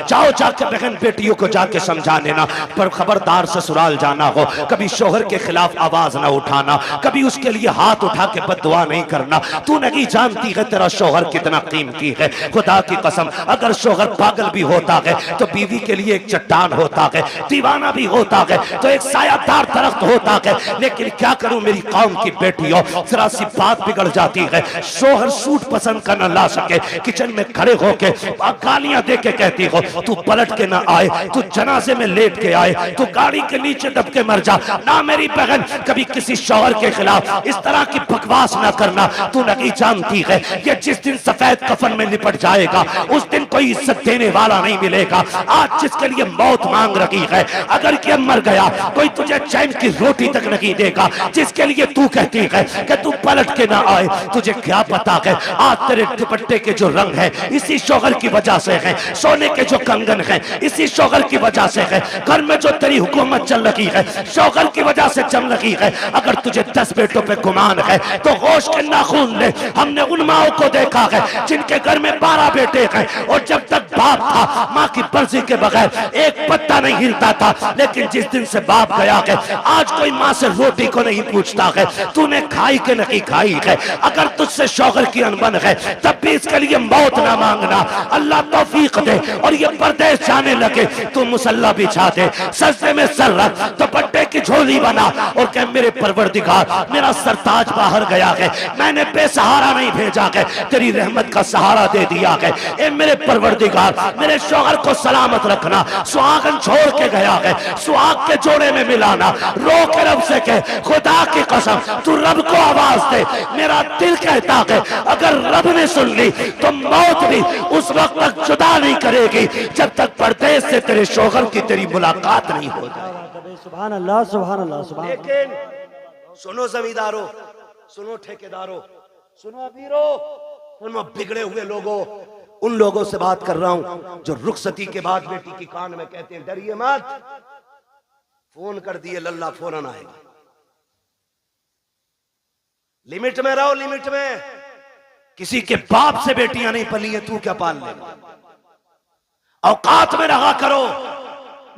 जाओ जाके बहन बेटियों को जाके समझा देना, पर खबरदार ससुराल जाना हो कभी शोहर के खिलाफ आवाज ना उठाना, कभी उसके लिए हाथ उठा के बददुआ नहीं करना। तू नहीं जानती है तेरा शोहर कितना कीमती है। खुदा की कसम, अगर शोहर पागल भी होता है तो बीवी के लिए एक चट्टान होता है, दीवाना भी होता है तो एक सायादार दरख्त होता है। लेकिन क्या करूं मेरी कौम की बेटियों, जरा सी बात बिगड़ जाती है। शोहर सूट पसंद कर न ला सके, किचन में खड़े होके गालियां दे के कहती हो तू पलट के ना आए, तू जनाजे में लेट के आए, तू गाड़ी के नीचे दब के मर जा। ना मेरी बहन, कभी किसी शौहर के खिलाफ इस तरह की बकवास ना करना। तू नहीं जानती है ये जिस दिन सफेद कफन में लिपट जाएगा उस दिन कोई इज्जत देने वाला नहीं मिलेगा। आज जिसके लिए मौत मांग रही है, अगर ये मर गया कोई तुझे चैन की रोटी तक नहीं देगा। जिसके लिए तू कहती है कि तू पलट के ना आए, तुझे क्या पता है आज तेरे दुपट्टे के जो रंग है इसी शौहर की वजह से है, सोने के जो कंगन है इसी शौहर की वजह से है, घर में जो तेरी हुकूमत चल रही है शौहर की वजह से चल रही है। अगर तुझे 10 बेटों पे गुमान है तो होश के नाखून ले। हमने उन माओं को देखा है जिनके घर में 12 बेटे हैं और जब तक बाप था माँ की मर्जी के बगैर एक पत्ता नहीं हिलता था, लेकिन जिस दिन से बाप गया है आज कोई माँ से रोटी को नहीं पूछता है तूने खाई के नहीं खाई है। अगर तुझसे शौहर की अनबन है तब भी इसके लिए मौत ना मांगना। अल्लाह तौफीक दे और ये परदेश जाने लगे तू मुसल्ला बिछा दे, सजदे में सर रख, दुपट्टे की झोली बना और कह मेरे परवरदिगार मेरा सरताज बाहर गया है, मैंने बेसहारा नहीं भेजा है, तेरी रहमत का सहारा दे दिया है। ए मेरे परवरदिगार मेरे शौहर को सलामत रखना। सुहागन छोड़ के गया है, सुहाग के जोड़े में मिलाना। रो के रब से कह खुदा की कसम तू रब को आवाज दे। मेरा दिल कहता है अगर रब ने सुन ली तो मौत भी उस वक्त तक जुदा नहीं करेगी जब तक परदेश से तेरे शौहर की तेरी मुलाकात नहीं हो जाए। सुभान अल्लाह सुभान अल्लाह सुभान। लेकिन सुनो जमींदारों, सुनो ठेकेदारों, सुनो अमीरों, सुनो बिगड़े हुए लोगों, उन लोगों से बात कर रहा हूं जो रुखसती के बाद बेटी की कान में कहते हैं डरिए मत, फोन कर दिए लल्ला फौरन आएगा। लिमिट में रहो, लिमिट में। किसी के बाप से बेटियां नहीं पली है, तू क्या पाल लेगा। औकात में रहा करो।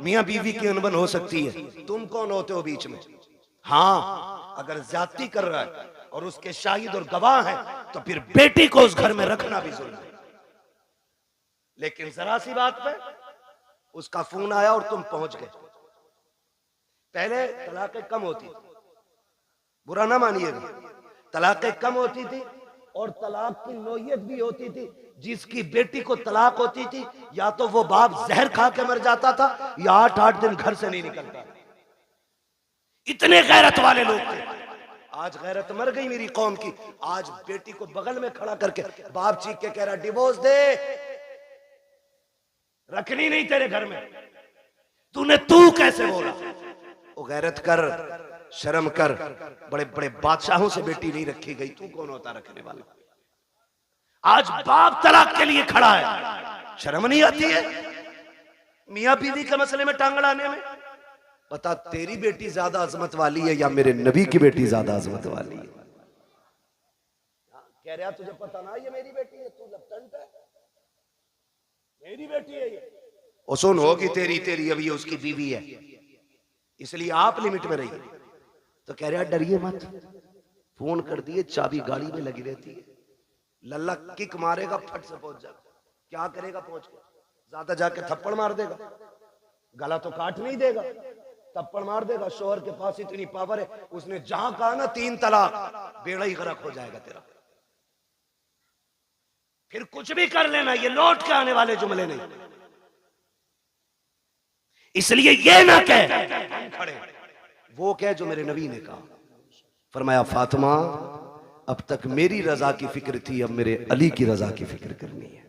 मियां बीवी की अनबन हो सकती है, तुम कौन होते हो बीच में। हाँ, अगर ज्यादती कर रहा है और उसके शाहिद और गवाह हैं तो फिर बेटी को उस घर में रखना भी जरूरी है। लेकिन जरा सी बात पे उसका फोन आया और तुम पहुंच गए। पहले तलाकें कम होती थी, बुरा ना मानिएगा, तलाकें कम होती थी और तलाक की नौयत भी होती थी। जिसकी बेटी को तलाक होती थी या तो वो बाप जहर खा के मर जाता था या 8-8 दिन घर से नहीं निकलता। इतने गैरत वाले लोग थे। आज गैरत मर गई मेरी कौम की। आज बेटी को बगल में खड़ा करके बाप चीख के कह रहा डिवोर्स दे, रखनी नहीं तेरे घर में। तू कैसे बोला। वो गैरत कर, शर्म कर। बड़े बड़े बादशाहों से बेटी नहीं रखी गई, तू कौन होता रखने वाला। आज बाप तलाक के लिए खड़ा है, शर्म नहीं आती है मियां बीवी के मसले में टांग अड़ाने में। बता तेरी बेटी ज्यादा अजमत वाली है या मेरे नबी की बेटी ज्यादा अजमत वाली है। कह रहा तुझे पता ना ये मेरी बेटी है, तू लपटंट है, मेरी बेटी है ये। और सुन होगी तेरी अभी उसकी बीवी है, इसलिए आप लिमिट में रहिए। तो कह रहा डरिए मत, फोन कर दिए, चाबी गाड़ी में लगी रहती है, लल्ला किक मारेगा फट से पहुंच जाएगा। क्या करेगा पहुंच के, ज्यादा जाके थप्पड़ मार देगा, गला तो काट नहीं देगा, थप्पड़ मार देगा। शोहर के पास इतनी पावर है, उसने जहां कहा ना 3 तलाक, बेड़ा ही गरक हो जाएगा तेरा। फिर कुछ भी कर लेना, ये लौट के आने वाले जुमले नहीं। इसलिए ये ना कह खड़े, वो कह जो मेरे नबी ने कहा। फरमाया फातिमा अब तक मेरी रजा की फिक्र थी, अब मेरे अली की रजा की फिक्र करनी है।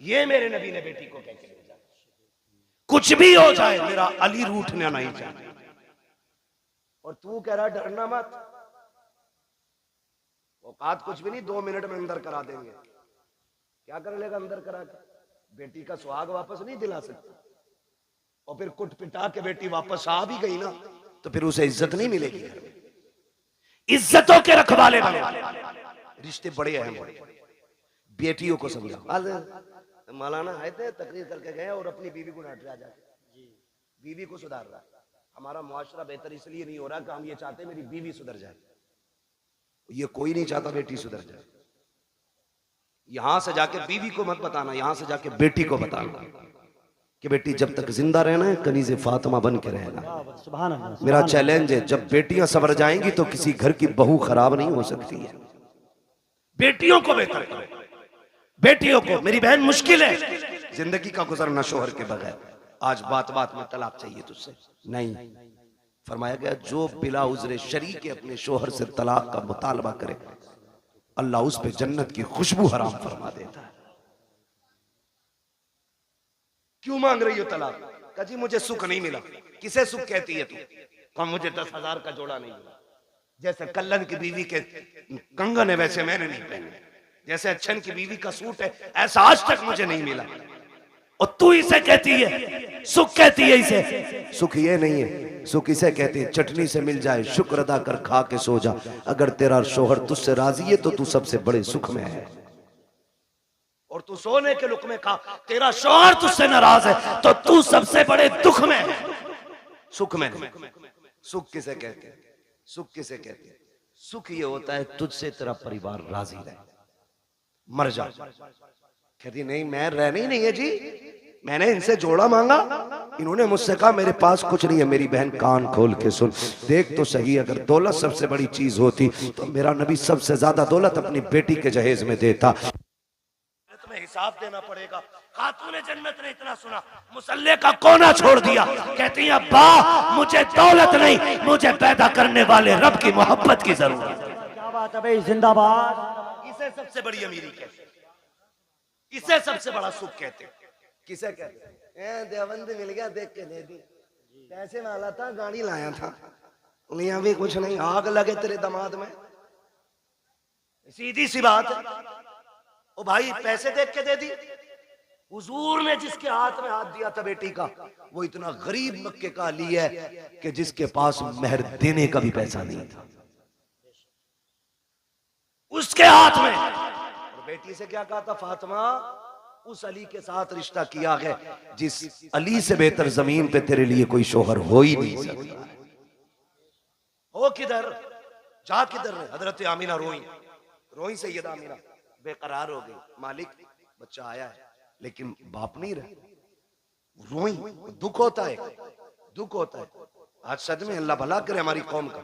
ये मेरे नबी ने बेटी को कह के भेजा। कुछ भी हो जाए मेरा अली रूठना नहीं चाहिए। और तू कह रहा डरना मत, औकात कुछ भी नहीं, 2 मिनट में अंदर करा देंगे। क्या कर लेगा अंदर करा के, बेटी का सुहाग वापस नहीं दिला सकता। और फिर कुट पिटा के बेटी वापस आ भी गई ना तो फिर उसे इज्जत नहीं मिलेगी। इज्जतों के रखवाले बने, रिश्ते बड़े अहम हैं। बेटियों को समझाओ। मौलाना आए थे, तकरीर करके गए और अपनी बीवी को डांट रहा जाके, बीवी को सुधार रहा। हमारा मुआशरा बेहतर इसलिए नहीं हो रहा कि हम ये चाहते मेरी बीवी सुधर जाए। ये कोई नहीं चाहता बेटी सुधर जाए। यहां से जाके बीवी को मत बताना, यहां से जाके बेटी को बताना कि बेटी जब तक जिंदा रहना है कनीज़े फातिमा बन के रहना। सुभान अल्लाह। मेरा चैलेंज है, जब बेटियां सवर जाएंगी तो किसी घर की बहू खराब नहीं हो सकती है। बेटियों को बेहतर करो, बेटियों को। मेरी बहन मुश्किल है जिंदगी का गुजरना शोहर के बगैर। आज बात बात में तलाक चाहिए तुझसे, नहीं। फरमाया गया जो बिला उज़्र शरी के अपने शोहर से तलाक का मुतालबा करे अल्लाह उस पे जन्नत की खुशबू हराम फरमा देता है। क्यों मांग रही हो तलाक? कहा जी मुझे सुख नहीं मिला। किसे सुख कहती है तू? कहा मुझे 10,000 का जोड़ा नहीं मिला। जैसे कल्लन की बीवी के कंगन है वैसे मैंने नहीं पहने, जैसे अच्छन की बीवी का सूट है ऐसा आज तक मुझे नहीं मिला। और तू इसे कहती है सुख, कहती है इसे सुख ये नहीं है, सुख इसे कहते हैं चटनी से मिल जाए शुक्र अदा कर खा के सो जा। अगर तेरा शोहर तुझसे राजी है तो तू सबसे बड़े सुख में है। और तू सोने के लुक में खा, तेरा शोहर तुझसे नाराज है तो तू सबसे बड़े दुख में है, सुख में नहीं। सुख किसे कहते हैं? सुख किसे कहते हैं? सुख ये होता है तुझसे तेरा परिवार राजी रहे। मर जा। कहती नहीं मैं रहना ही नहीं है जी, मैंने इनसे जोड़ा मांगा, इन्होंने मुझसे कहा मेरे पास कुछ नहीं है। मेरी बहन कान खोल के सुन, देख तो सही, अगर दौलत सबसे बड़ी चीज होती तो मेरा नबी सबसे ज्यादा दौलत अपनी बेटी के जहेज में देता। तुम्हें हिसाब देना पड़ेगा। खातूने जन्नत ने इतना सुना, मुसल्ले का कोना छोड़ दिया। कहती है अब्बा मुझे दौलत नहीं, मुझे पैदा करने वाले रब की मोहब्बत की जरूरत है। क्या बात है भाई, जिंदाबाद। इसे सबसे बड़ी अमीरी कहते हैं, इसे सबसे बड़ा सुख कहते हैं। किसे कहते हैं? देवबंद मिल गया देख के दे दी, पैसे वाला था गाड़ी लाया था, यहाँ भी कुछ नहीं, आग लगे तेरे दामाद में। सीधी सी बात है। ओ भाई पैसे देख के दे दी। हुजूर ने जिसके हाथ में हाथ दिया था बेटी का, वो इतना गरीब मक्के का अली है कि जिसके पास मेहर देने का भी पैसा नहीं था, उसके हाथ में। और बेटी से क्या कहा था? फातिमा उस अली के साथ रिश्ता किया है जिस अली से बेहतर जमीन पे तेरे लिए कोई शोहर हो ही नहीं सकता। हो किधर, जा किधर? हजरत आमीना रोई, रोई सैयदा आमीना बेकरार हो गई। मालिक बच्चा आया है लेकिन बाप नहीं रहे। रोई, दुख होता है, दुख होता है। आज सच में अल्लाह भला करे हमारी कौम का।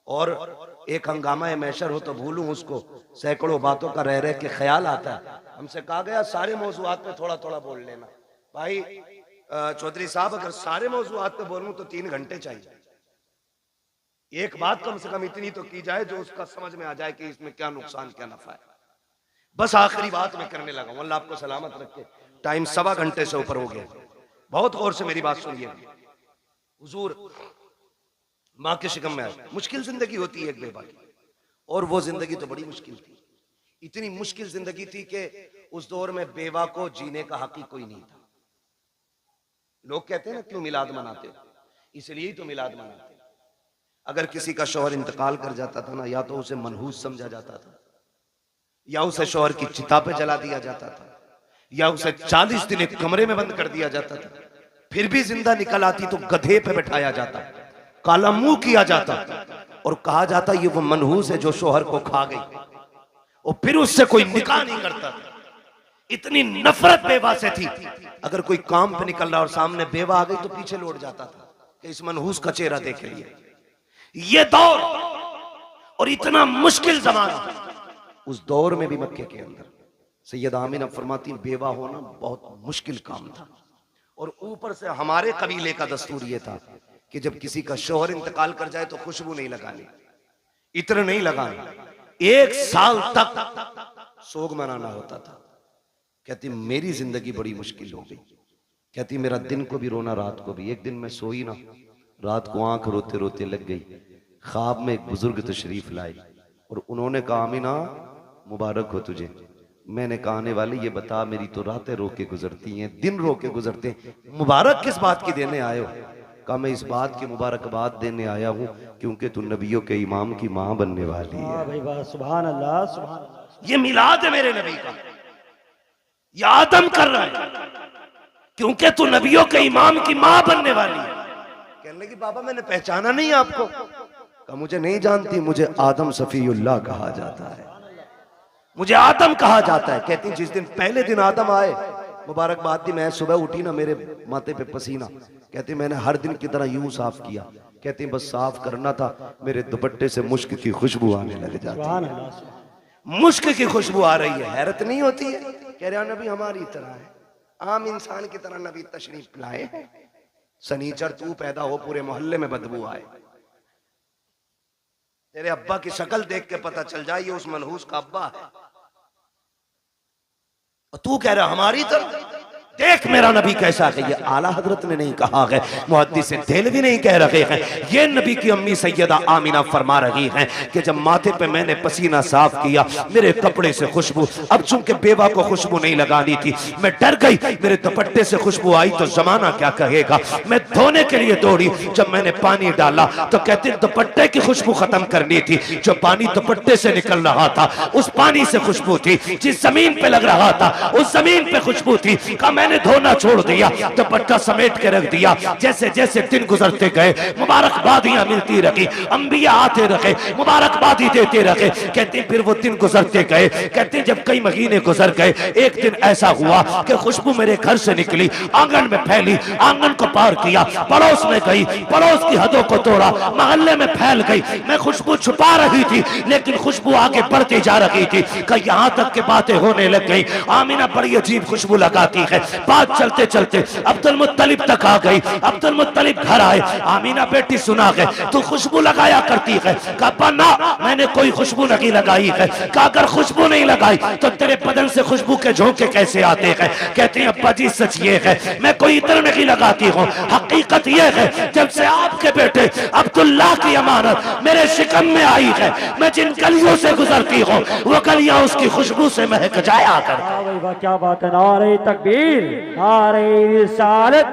और एक हंगामा है मैशर हो तो भूलूं उसको, सैकड़ों बातों का रह रह के ख्याल आता है। हमसे कहा गया सारे मौजूआत पे थोड़ा थोड़ा बोल लेना। भाई चौधरी साहब अगर सारे मौजूआत पे बोलूं तो 3 घंटे चाहिए। एक बात कम से कम इतनी तो की जाए जो उसका समझ में आ जाए कि इसमें क्या नुकसान क्या नफा है। बस आखिरी बात मैं करने लगा हूं, अल्लाह आपको सलामत रखे। टाइम 1.25 घंटे से ऊपर हो गया। बहुत गौर से मेरी बात सुनिए। हुजूर माँ के शिकम में आए, मुश्किल जिंदगी होती है एक बेवा की, और वो जिंदगी तो बड़ी मुश्किल थी। इतनी मुश्किल जिंदगी थी कि उस दौर में बेवा को जीने का हक ही कोई नहीं था। लोग कहते हैं ना क्यों मिलाद मनाते हो? इसलिए ही तो मिलाद मनाते हैं। अगर किसी का शौहर इंतकाल कर जाता था ना, या तो उसे मनहूस समझा जाता था, या उसे शौहर की चिता पे जला दिया जाता था, या उसे 40 दिन एक कमरे में बंद कर दिया जाता था। फिर भी जिंदा निकल आती तो गधे पे बैठाया जाता, काला मुंह किया जाता और कहा जाता ये वो मनहूस है जो शौहर को खा गई, और फिर उससे कोई निकाह नहीं करता था। इतनी नफरत बेवा से थी। अगर कोई काम पे निकल रहा और सामने बेवा आ गई तो पीछे लौट जाता था कि इस मनहूस का चेहरा देख लिए। ये दौर और इतना मुश्किल जमाना, उस दौर में भी मक्के के अंदर सैयदा आमीना फरमाती बेवा होना बहुत मुश्किल काम था। और ऊपर से हमारे कबीले का दस्तूर ये था कि जब किसी का शौहर इंतकाल कर जाए तो खुशबू नहीं लगानी, इत्र नहीं लगानी, 1 साल तक सोग मनाना होता था। कहती मेरी जिंदगी बड़ी मुश्किल हो गई। कहती मेरा दिन को भी रोना रात को भी। एक दिन मैं सोई ना, रात को आंख रोते रोते लग गई। ख्वाब में एक बुजुर्ग तशरीफ लाई और उन्होंने कहा आमीना मुबारक हो तुझे। मैंने कहा आने वाली ये बता, मेरी तो रातें रो के गुजरती हैं, दिन रो के गुजरते हैं, मुबारक किस बात की देने आए हो? कहा मैं इस बात की मुबारकबाद देने आया हूँ क्योंकि तू नबियों के इमाम की माँ बनने वाली है। भाई वाह, सुभान अल्लाह, सुभान अल्लाह। ये मिलाद है मेरे नबी का, या आदम कर रहा है, क्योंकि तू नबियों के इमाम की मां बनने वाली है। कहने लगी बाबा मैंने पहचाना नहीं आपको। कहा मुझे नहीं जानती, मुझे आदम सफीउल्लाह कहा जाता है, मुझे आदम कहा जाता है। कहती जिस दिन पहले दिन आदम आए, मुबारकबाद दी, मैं सुबह उठी ना मेरे माथे पे पसीना, कहती मैंने हर दिन की तरह यूं साफ किया। कहती बस साफ करना था, मेरे दुपट्टे से मुश्क की खुशबू आने लग जाती है। मुश्क की खुशबू आ रही है, हैरत नहीं होती है? कह रहा नबी हमारी तरह है, आम इंसान की तरह नबी तशरीफ लाए। सनीचर तू पैदा हो पूरे मोहल्ले में बदबू आए, तेरे अब्बा की शक्ल देख के पता चल जाए ये उस मनहूस का अब्बा है, और तू कह रहा हमारी तरह। देख मेरा नबी कैसा है। ये आला हजरत ने नहीं कहा है, मुहद्दिस देलवी नहीं कह रहे हैं, ये नबी की अम्मी सैयदा आमिना फरमा रही हैं कि जब माथे पे मैंने पसीना साफ किया, मेरे कपड़े से खुशबू, अब चूंकि बेवा को खुशबू नहीं लगानी थी, मैं डर गई, मेरे दुपट्टे से खुशबू आई तो जमाना क्या कहेगा। मैं धोने के लिए दौड़ी, जब मैंने पानी डाला तो कहते दुपट्टे की खुशबू खत्म करनी थी। जो पानी दुपट्टे से निकल रहा था उस पानी से खुशबू थी, जिस जमीन पे लग रहा था उस जमीन पे खुशबू थी। मैंने धोना छोड़ दिया, दुपट्टा समेट के रख दिया। जैसे जैसे दिन गुजरते गए, मुबारकबादियां मिलती रही, अंबिया आते रहे, मुबारकबादी देते रहे। कहते फिर वो दिन गुजरते गए, कहते जब कई महीने गुजर गए, एक दिन ऐसा हुआ कि खुशबू मेरे घर से निकली, आंगन में फैली, आंगन को पार किया, पड़ोस में गई, पड़ोस की हदों को तोड़ा, मोहल्ले में फैल गई। मैं खुशबू छुपा रही थी लेकिन खुशबू आगे बढ़ती जा रही थी कि यहां तक के बातें होने लग गई। आमिना बड़ी अजीब खुशबू लगाती है। बात चलते चलते अब्दुल मुत्तलिब तक आ गई। अब्दुल मुत्तलिब घर आए, आमीना बेटी सुना है तू खुशबू लगाया करती है। कहा ना मैंने कोई खुशबू नहीं लगाई है। कहा अगर खुशबू नहीं लगाई तो तेरे बदन से खुशबू के झोंके कैसे आते हैं? कहते हैं अब्बा जी सच ये है मैं कोई इत्र नहीं लगाती हूँ, हकीकत ये है जब से आपके बेटे अब्दुल्ला की अमानत मेरे शिकम में आई है, मैं जिन गलियों से गुजरती हूँ वो गलियां उसकी खुशबू से महक जाया कर। क्या बात है, नारे तकबीर, नारे रिसालत।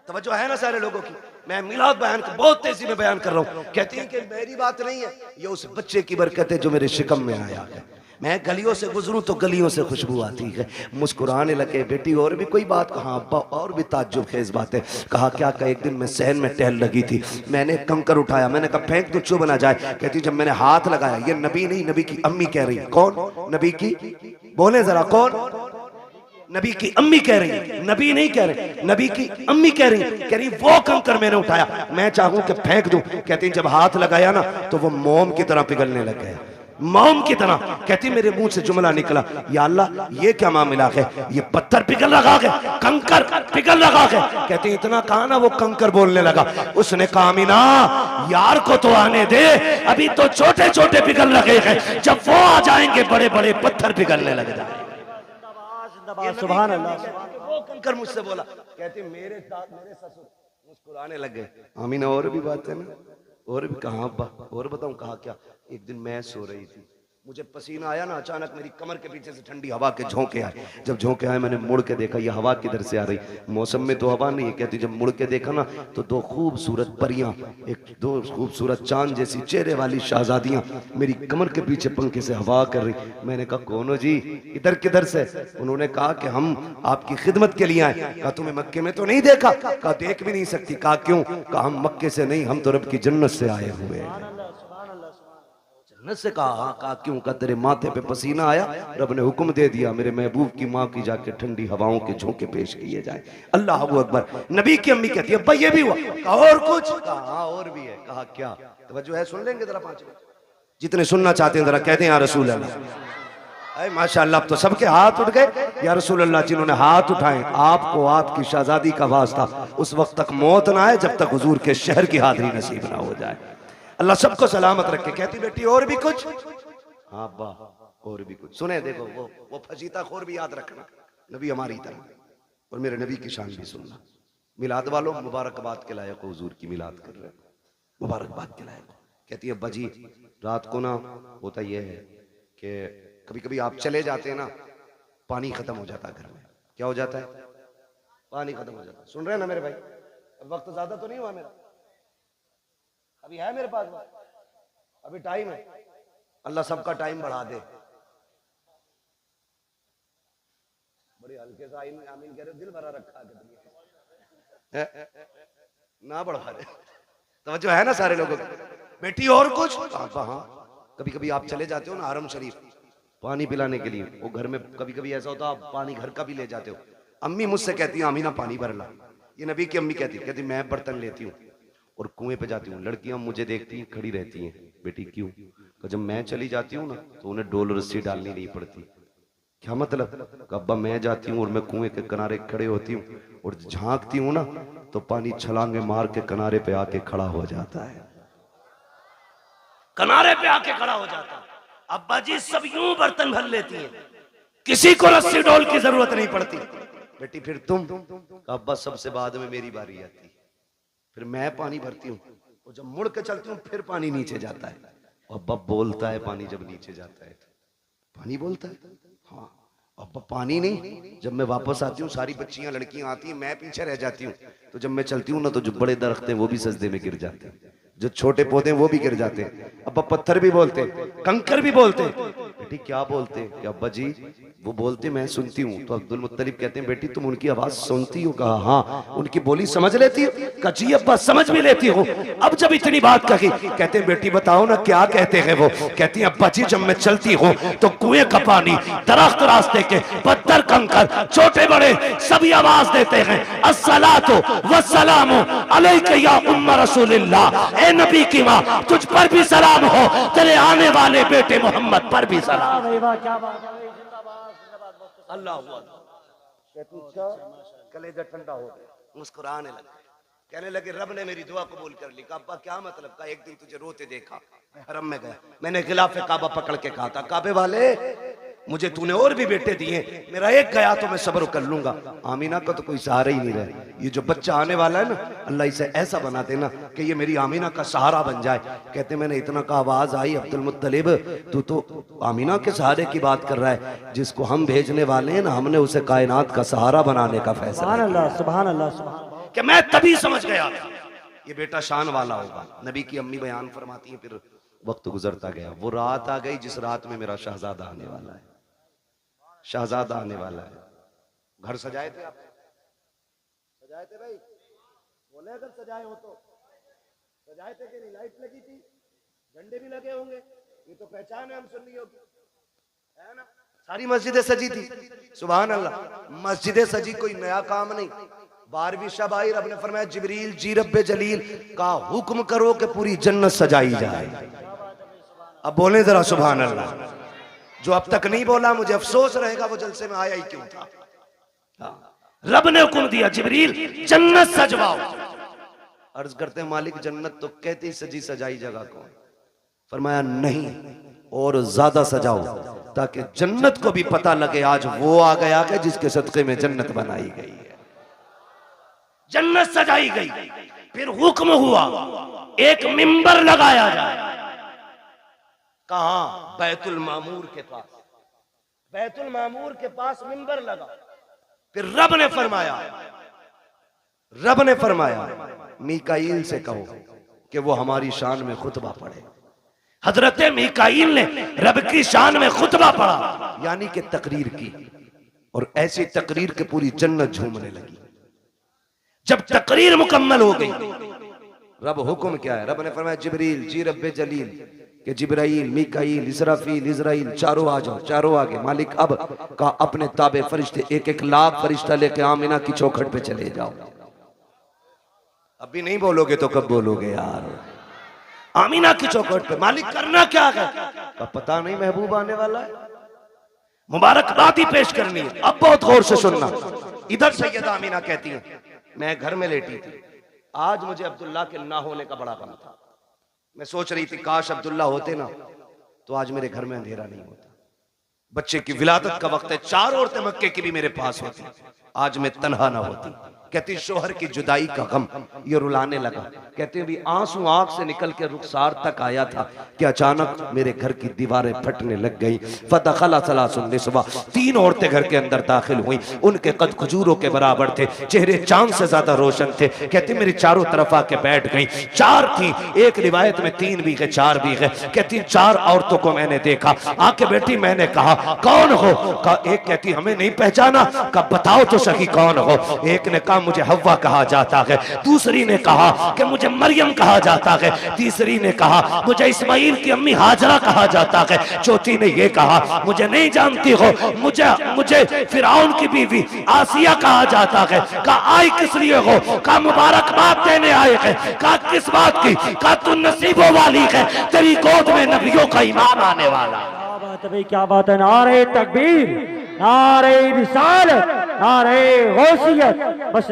तवज्जो है ना सारे लोगों की? मैं मिलाद बयान को बहुत तेजी में बयान कर रहा हूँ। कहती है कि मेरी बात नहीं है, ये उस बच्चे की बरकत है जो मेरे शिकम में आया है। मैं गलियों से गुजरूं तो गलियों से खुशबू आती है। मुस्कुराने लगे। बेटी और भी कोई बात? कहा अब्बा और भी ताज्जुब खेज बात है। कहा क्या? का एक दिन मैं सहन में टहल लगी थी, मैंने कंकर उठाया, मैंने कहा फेंक तो चुभ ना जाए। कहती जब मैंने हाथ लगाया, ये नबी नहीं नबी की अम्मी कह रही। कौन? नबी की, बोले जरा कौन? नबी की अम्मी कह रही है, नबी नहीं कह रहे, नबी की अम्मी कह रही वो कंकर मैंने उठाया, मैं चाहूं कि फेंक दूं। कहती जब हाथ लगाया ना तो वो मोम की तरह पिघलने लग गया, मोम की तरह। कहती मेरे मुंह से जुमला निकला, या अल्लाह ये क्या मामला है, ये पत्थर पिघल रहा है, कंकर पिघल रहा है। कहती इतना कहा ना वो कंकर बोलने लगा। उसने कहा अमीना यार को तो आने दे, अभी तो छोटे छोटे पिघल रहे हैं, जब वो आ जाएंगे बड़े बड़े पत्थर पिघलने लग जाए। सुभान अल्लाह। वो कंकर मुझसे बोला। कहती मेरे ससुर मुस्कुराने लग गए। आमीना और भी बात है ना? और भी? कहा अब्बा और बताऊं? कहा क्या? एक दिन मैं सो रही थी, मुझे पसीना आया ना, अचानक मेरी कमर के पीछे से ठंडी हवा के झोंके आए। जब झोंके आए मैंने मुड़ के देखा, ये हवा किधर से आ रही? मौसम में तो हवा नहीं है। कहती जब मुड़ के देखा ना तो दो खूबसूरत परियां, दो खूबसूरत चांद जैसी चेहरे वाली शहजादियां मेरी कमर के पीछे पंखे से हवा कर रही। मैंने कहा कौन हो जी, इधर किधर से? उन्होंने कहा कि हम आपकी खिदमत के लिए आए। कहा तुम्हें मक्के में तो नहीं देखा? कहा देख भी नहीं सकती। कहा क्यों? कहा हम मक्के से नहीं, हम तो रब की जन्नत से आए हुए हैं। से कहा क्यों? का तेरे माथे पे पसीना आया, रब ने हुक्म दे दिया मेरे महबूब की माँ की जाके ठंडी हवाओं के झोंके पेश किए जाए। अल्लाह अकबर। नबी की अम्मी कहती है भाई ये भी हुआ? कहा और कुछ? कहा और भी है। कहा क्या? तवज्जो है, सुन लेंगे जरा 5 मिनट, जितने सुनना चाहते हैं जरा कहते हैं या रसूल अल्लाह। माशाअल्लाह, अब तो सबके हाथ उठ गए या रसूल अल्लाह। जिन्होंने हाथ उठाए आपको आपकी शहजादी का वास्ता उस वक्त तक मौत ना आए जब तक हुजूर के शहर की हाजिरी नसीब ना हो जाए। अल्लाह सबको सलामत रखे। कहती बेटी और भी कुछ? हाँ अब्बा और भी कुछ। सुने देखो वो फजीता खोर भी याद रखना, नबी हमारी तरह, और मेरे नबी की शान भी सुनना। मिलाद वालों मुबारकबाद के लायक हुजूर की मिलाद कर रहे, मुबारकबाद के लायक। कहती है अब्बा जी रात को ना होता यह है कि कभी कभी आप चले जाते हैं ना, पानी खत्म हो जाता है घर में। क्या हो जाता है? पानी खत्म हो जाता है। सुन रहे हैं ना मेरे भाई? वक्त ज्यादा तो नहीं हुआ मेरा, अभी है मेरे पास वक्त, अभी टाइम है। अल्लाह सबका टाइम बढ़ा दे। बड़े हल्के से आमीन आमीन कह रहे हो, दिल भरा रखा है ना बढ़ा रहे तो जो है ना सारे लोगों को। बेटी और कुछ? हाँ, कभी कभी आप चले जाते हो ना हरम शरीफ पानी पिलाने के लिए, वो घर में कभी कभी ऐसा होता है आप पानी घर का भी ले जाते हो। अम्मी मुझसे कहती है आमीना पानी भर ला, ये नबी की अम्मी कहती मैं बर्तन लेती हूँ और कुएं पे जाती हूँ। लड़कियां मुझे देखती हैं खड़ी रहती हैं, बेटी क्यों? तो जब मैं चली जाती हूँ ना तो उन्हें डोल रस्सी डालनी नहीं पड़ती। क्या मतलब? अब्बा मैं जाती हूँ और मैं कुएं के किनारे खड़े होती हूँ और झांकती हूँ ना तो पानी छलांगे मार के किनारे पे आके खड़ा हो जाता है, किनारे पे आके खड़ा हो जाता है। अब्बा जी सब यूं बर्तन भर लेती हैं, किसी को रस्सी डोल की जरूरत नहीं पड़ती। बेटी फिर तुम? अब्बा सबसे बाद में मेरी बारी आती, फिर मैं पानी भरती हूँ और जब मुड़ के चलती हूँ फिर पानी नीचे जाता है। अब्बा बोलता है पानी जब नीचे जाता है तो पानी बोलता है। हाँ अब्बा पानी नहीं। जब मैं वापस आती हूँ सारी बच्चियां लड़कियां आती हैं, मैं पीछे रह जाती हूँ, तो जब मैं चलती हूँ ना तो जो बड़े दरख्त हैं वो भी सजदे में गिर जाते हैं, जो छोटे पौधे हैं वो भी गिर जाते हैं। अब्बा पत्थर भी बोलते, कंकर भी बोलते। बेटी क्या बोलते? कि अब्बा जी वो बोलते मैं सुनती हूँ। तो अब्दुल मुत्तलिब कहते हैं बेटी तुम उनकी आवाज सुनती हो? कहा हाँ। उनकी बोली समझ लेती हो? कहा जी अब्बा समझ भी लेती हो। अब जब इतनी बात कही कहते हैं बेटी बताओ ना क्या कहते हैं वो? कहती है अब्बा जी जब मैं चलती हूँ तो कुएं का पानी, दरख्त, रास्ते के पत्थर, कंकर, छोटे बड़े सभी आवाज देते हैं अस्सलातु वस्सलामु अलैका या उम्म रसूलिल्लाह। ए नबी की माँ तुझ पर भी सलाम हो, तेरे आने वाले बेटे मोहम्मद पर भी सलाम। अल्लाह कलेजा ठंडा हो गया, मुस्कुराने लगे, कहने लगे रब ने मेरी दुआ कबूल कर ली। कहा अब्बा क्या मतलब? का एक दिन तुझे रोते देखा, मैं हरम में गया, मैंने खिलाफ काबा पकड़ के कहा था काबे वाले मुझे तूने और भी बेटे दिए, मेरा एक गया तो मैं सब्र कर लूंगा। आमीना का तो कोई सहारा ही नहीं रहा। ये जो बच्चा आने वाला है ना अल्लाह इसे ऐसा बना देना कि ये मेरी आमीना का सहारा बन जाए। कहते मैंने इतना का आवाज आई अब्दुल मुत्तलिब तू तो आमीना के सहारे की बात कर रहा है, जिसको हम भेजने वाले हैं ना हमने उसे कायनात का सहारा बनाने का फैसला। सुभान अल्लाह सुभान अल्लाह सुभान। कि मैं तभी समझ गया ये बेटा शान वाला होगा। नबी की अम्मी बयान फरमाती है फिर वक्त गुजरता गया, वो रात आ गई जिस रात में मेरा शहजादा आने वाला है, शहजादा आने वाला है। घर सजाए थे आप? सजाए थे भाई? बोले अगर सजाए हो तो सजाए थे कि नहीं? लाइट लगी थी, झंडे भी लगे होंगे, ये तो पहचान है हम सुन्नियों की, है ना? सारी मस्जिदें सजी थी। सुभान अल्लाह। मस्जिदें सजी कोई नया काम नहीं। 12वीं शब आई, रब ने फरमाया जिब्रील जी रब्बे जलील का हुक्म करो कि पूरी जन्नत सजाई जाए। अब बोले जरा सुभान अल्लाह। जो अब तक नहीं बोला मुझे अफसोस रहेगा वो जलसे में आया ही क्यों था। रब ने हुक्म दिया जिब्रील जन्नत सजवाओ। अर्ज करते हैं मालिक जन्नत तो कहते ही सजी सजाई जगह कौन? फरमाया नहीं और ज्यादा सजाओ ताकि जन्नत को भी पता लगे आज वो आ गया कि जिसके सदके में जन्नत बनाई गई है। जन्नत सजाई गई, फिर हुक्म हुआ एक मिंबर लगाया जाए। कहां? बैतुल मामूर के पास। बैतुल मामूर के पास मिंबर लगा। फिर रब ने फरमाया मीकाईल से कहो कि वो हमारी शान में खुतबा पढ़े। हजरत मीकाईल ने रब की शान में खुतबा पढ़ा, यानी कि तकरीर की, और ऐसी तकरीर के पूरी जन्नत झूमने लगी। जब तकरीर मुकम्मल हो गई रब हुक्म क्या है? रब ने फरमाया जिब्रील जी रब्बे जलील कि जिब्राइल, मीकाईल, इसराफील, इजराइल चारों आ जाओ। चारों आगे। मालिक अब का अपने ताबे फरिश्ते 1-1 लाख फरिश्ता लेके आमीना की चौखट पे चले जाओ। अभी नहीं बोलोगे तो कब बोलोगे यार? आमीना की चौखट पे। मालिक करना क्या है? पता नहीं, महबूब आने वाला है, मुबारकबाद ही पेश करनी है। अब बहुत गौर से सुनना। इधर सैयदा आमीना कहती है मैं घर में लेटी थी, आज मुझे अब्दुल्ला के ना होने का बड़ा गम था। मैं सोच रही थी काश अब्दुल्ला होते ना तो आज मेरे घर में अंधेरा नहीं होता। बच्चे की विलादत का वक्त है, 4 औरतें मक्के की भी मेरे पास होती, आज मैं तन्हा ना होती। कहती शोहर की जुदाई का गम, ये रुलाने लगा। कहते भी आंसू आंख से निकल के रुखसार तक आया था कि अचानक मेरे घर की दीवारें फटने लग गई। फदखला सलासुन निस्वा, 3 औरतें घर के अंदर दाखिल हुई। उनके कद खजूरों के बराबर थे, चेहरे चांद से ज्यादा रोशन थे। कहती मेरी चारों तरफ आके बैठ गई। 4 थी, एक रिवायत में 3 भी गए 4 भी गए। कहती 4 औरतों को मैंने देखा, आके बैठी। मैंने कहा कौन हो? कहा एक कहती हमें नहीं पहचाना। कहा बताओ तो सही कौन हो? एक ने कहा मुझे हव्वा कहा जाता है, दूसरी ने कहा कि मुझे मरियम कहा जाता है, तीसरी ने कहा मुझे इस्माइल की अम्मी हाजरा कहा जाता है, चौथी ने यह कहा मुझे नहीं जानती हो, मुझे फिरौन की बीवी आसिया कहा जाता है। कहा आई किस लिए हो? कहा मुबारकबाद देने आए हैं। कहा किस बात की? कहा तू नसीबों वाली है, तेरी गोद में नबियों का ईमान आने वाला। क्या बात है भाई, क्या बात है। नारे तकबीर, नारे रिसालत, नारे गौसियत। बस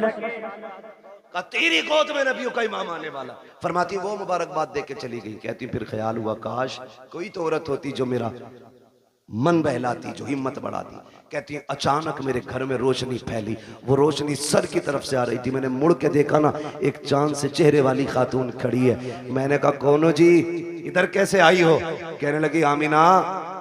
का तेरी गोद में नबियों का इमाम आने वाला। फरमाती वो मुबारकबाद दे के चली गई। कहती फिर ख्याल हुआ काश कोई तो औरत होती जो मेरा मन बहलाती, जो हिम्मत बढ़ाती। कहती अचानक मेरे घर में रोशनी फैली, वो रोशनी सर की तरफ से आ रही थी। मैंने मुड़ के देखा ना, एक चांद से चेहरे वाली खातून खड़ी है। मैंने कहा कौन हो जी, इधर कैसे आई हो? कहने लगी आमीना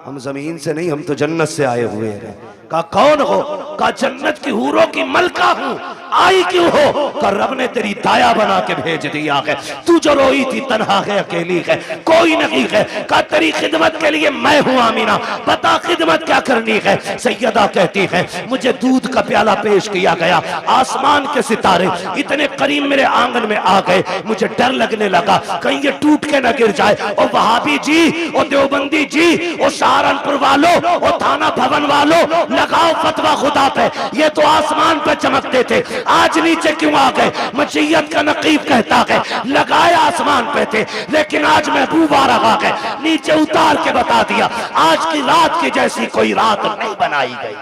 हम जमीन से नहीं, हम तो जन्नत से आए हुए हैं। कहा कौन हो? कहा जन्नत की हूरों की मलका हूं। आई क्यों हो? कहा रब ने तेरी दाया बना के भेज दिया है। तू जो रोई थी तन्हा है, अकेली है, कोई नहीं है। कहा तेरी खिदमत के लिए मैं हूं आमीना, बता खिदमत क्या करनी है? सैयदा कहती है मुझे दूध का प्याला पेश किया गया, आसमान के सितारे इतने करीब मेरे आंगन में आ गए, मुझे डर लगने लगा कहीं ये टूट के न गिर जाए। और वहाबी जी, और देवबंदी जी, और सहारनपुर वालों, और थाना भवन वालों, लगाओ फतवा खुदा पे। ये तो आसमान पे चमकते थे, आज नीचे क्यों आ गए? मशीयत का नकीब कहता है लगाए आसमान पे थे, लेकिन आज महबूब आ रहा है, नीचे उतार के बता दिया आज की रात की जैसी कोई रात नहीं बनाई गई।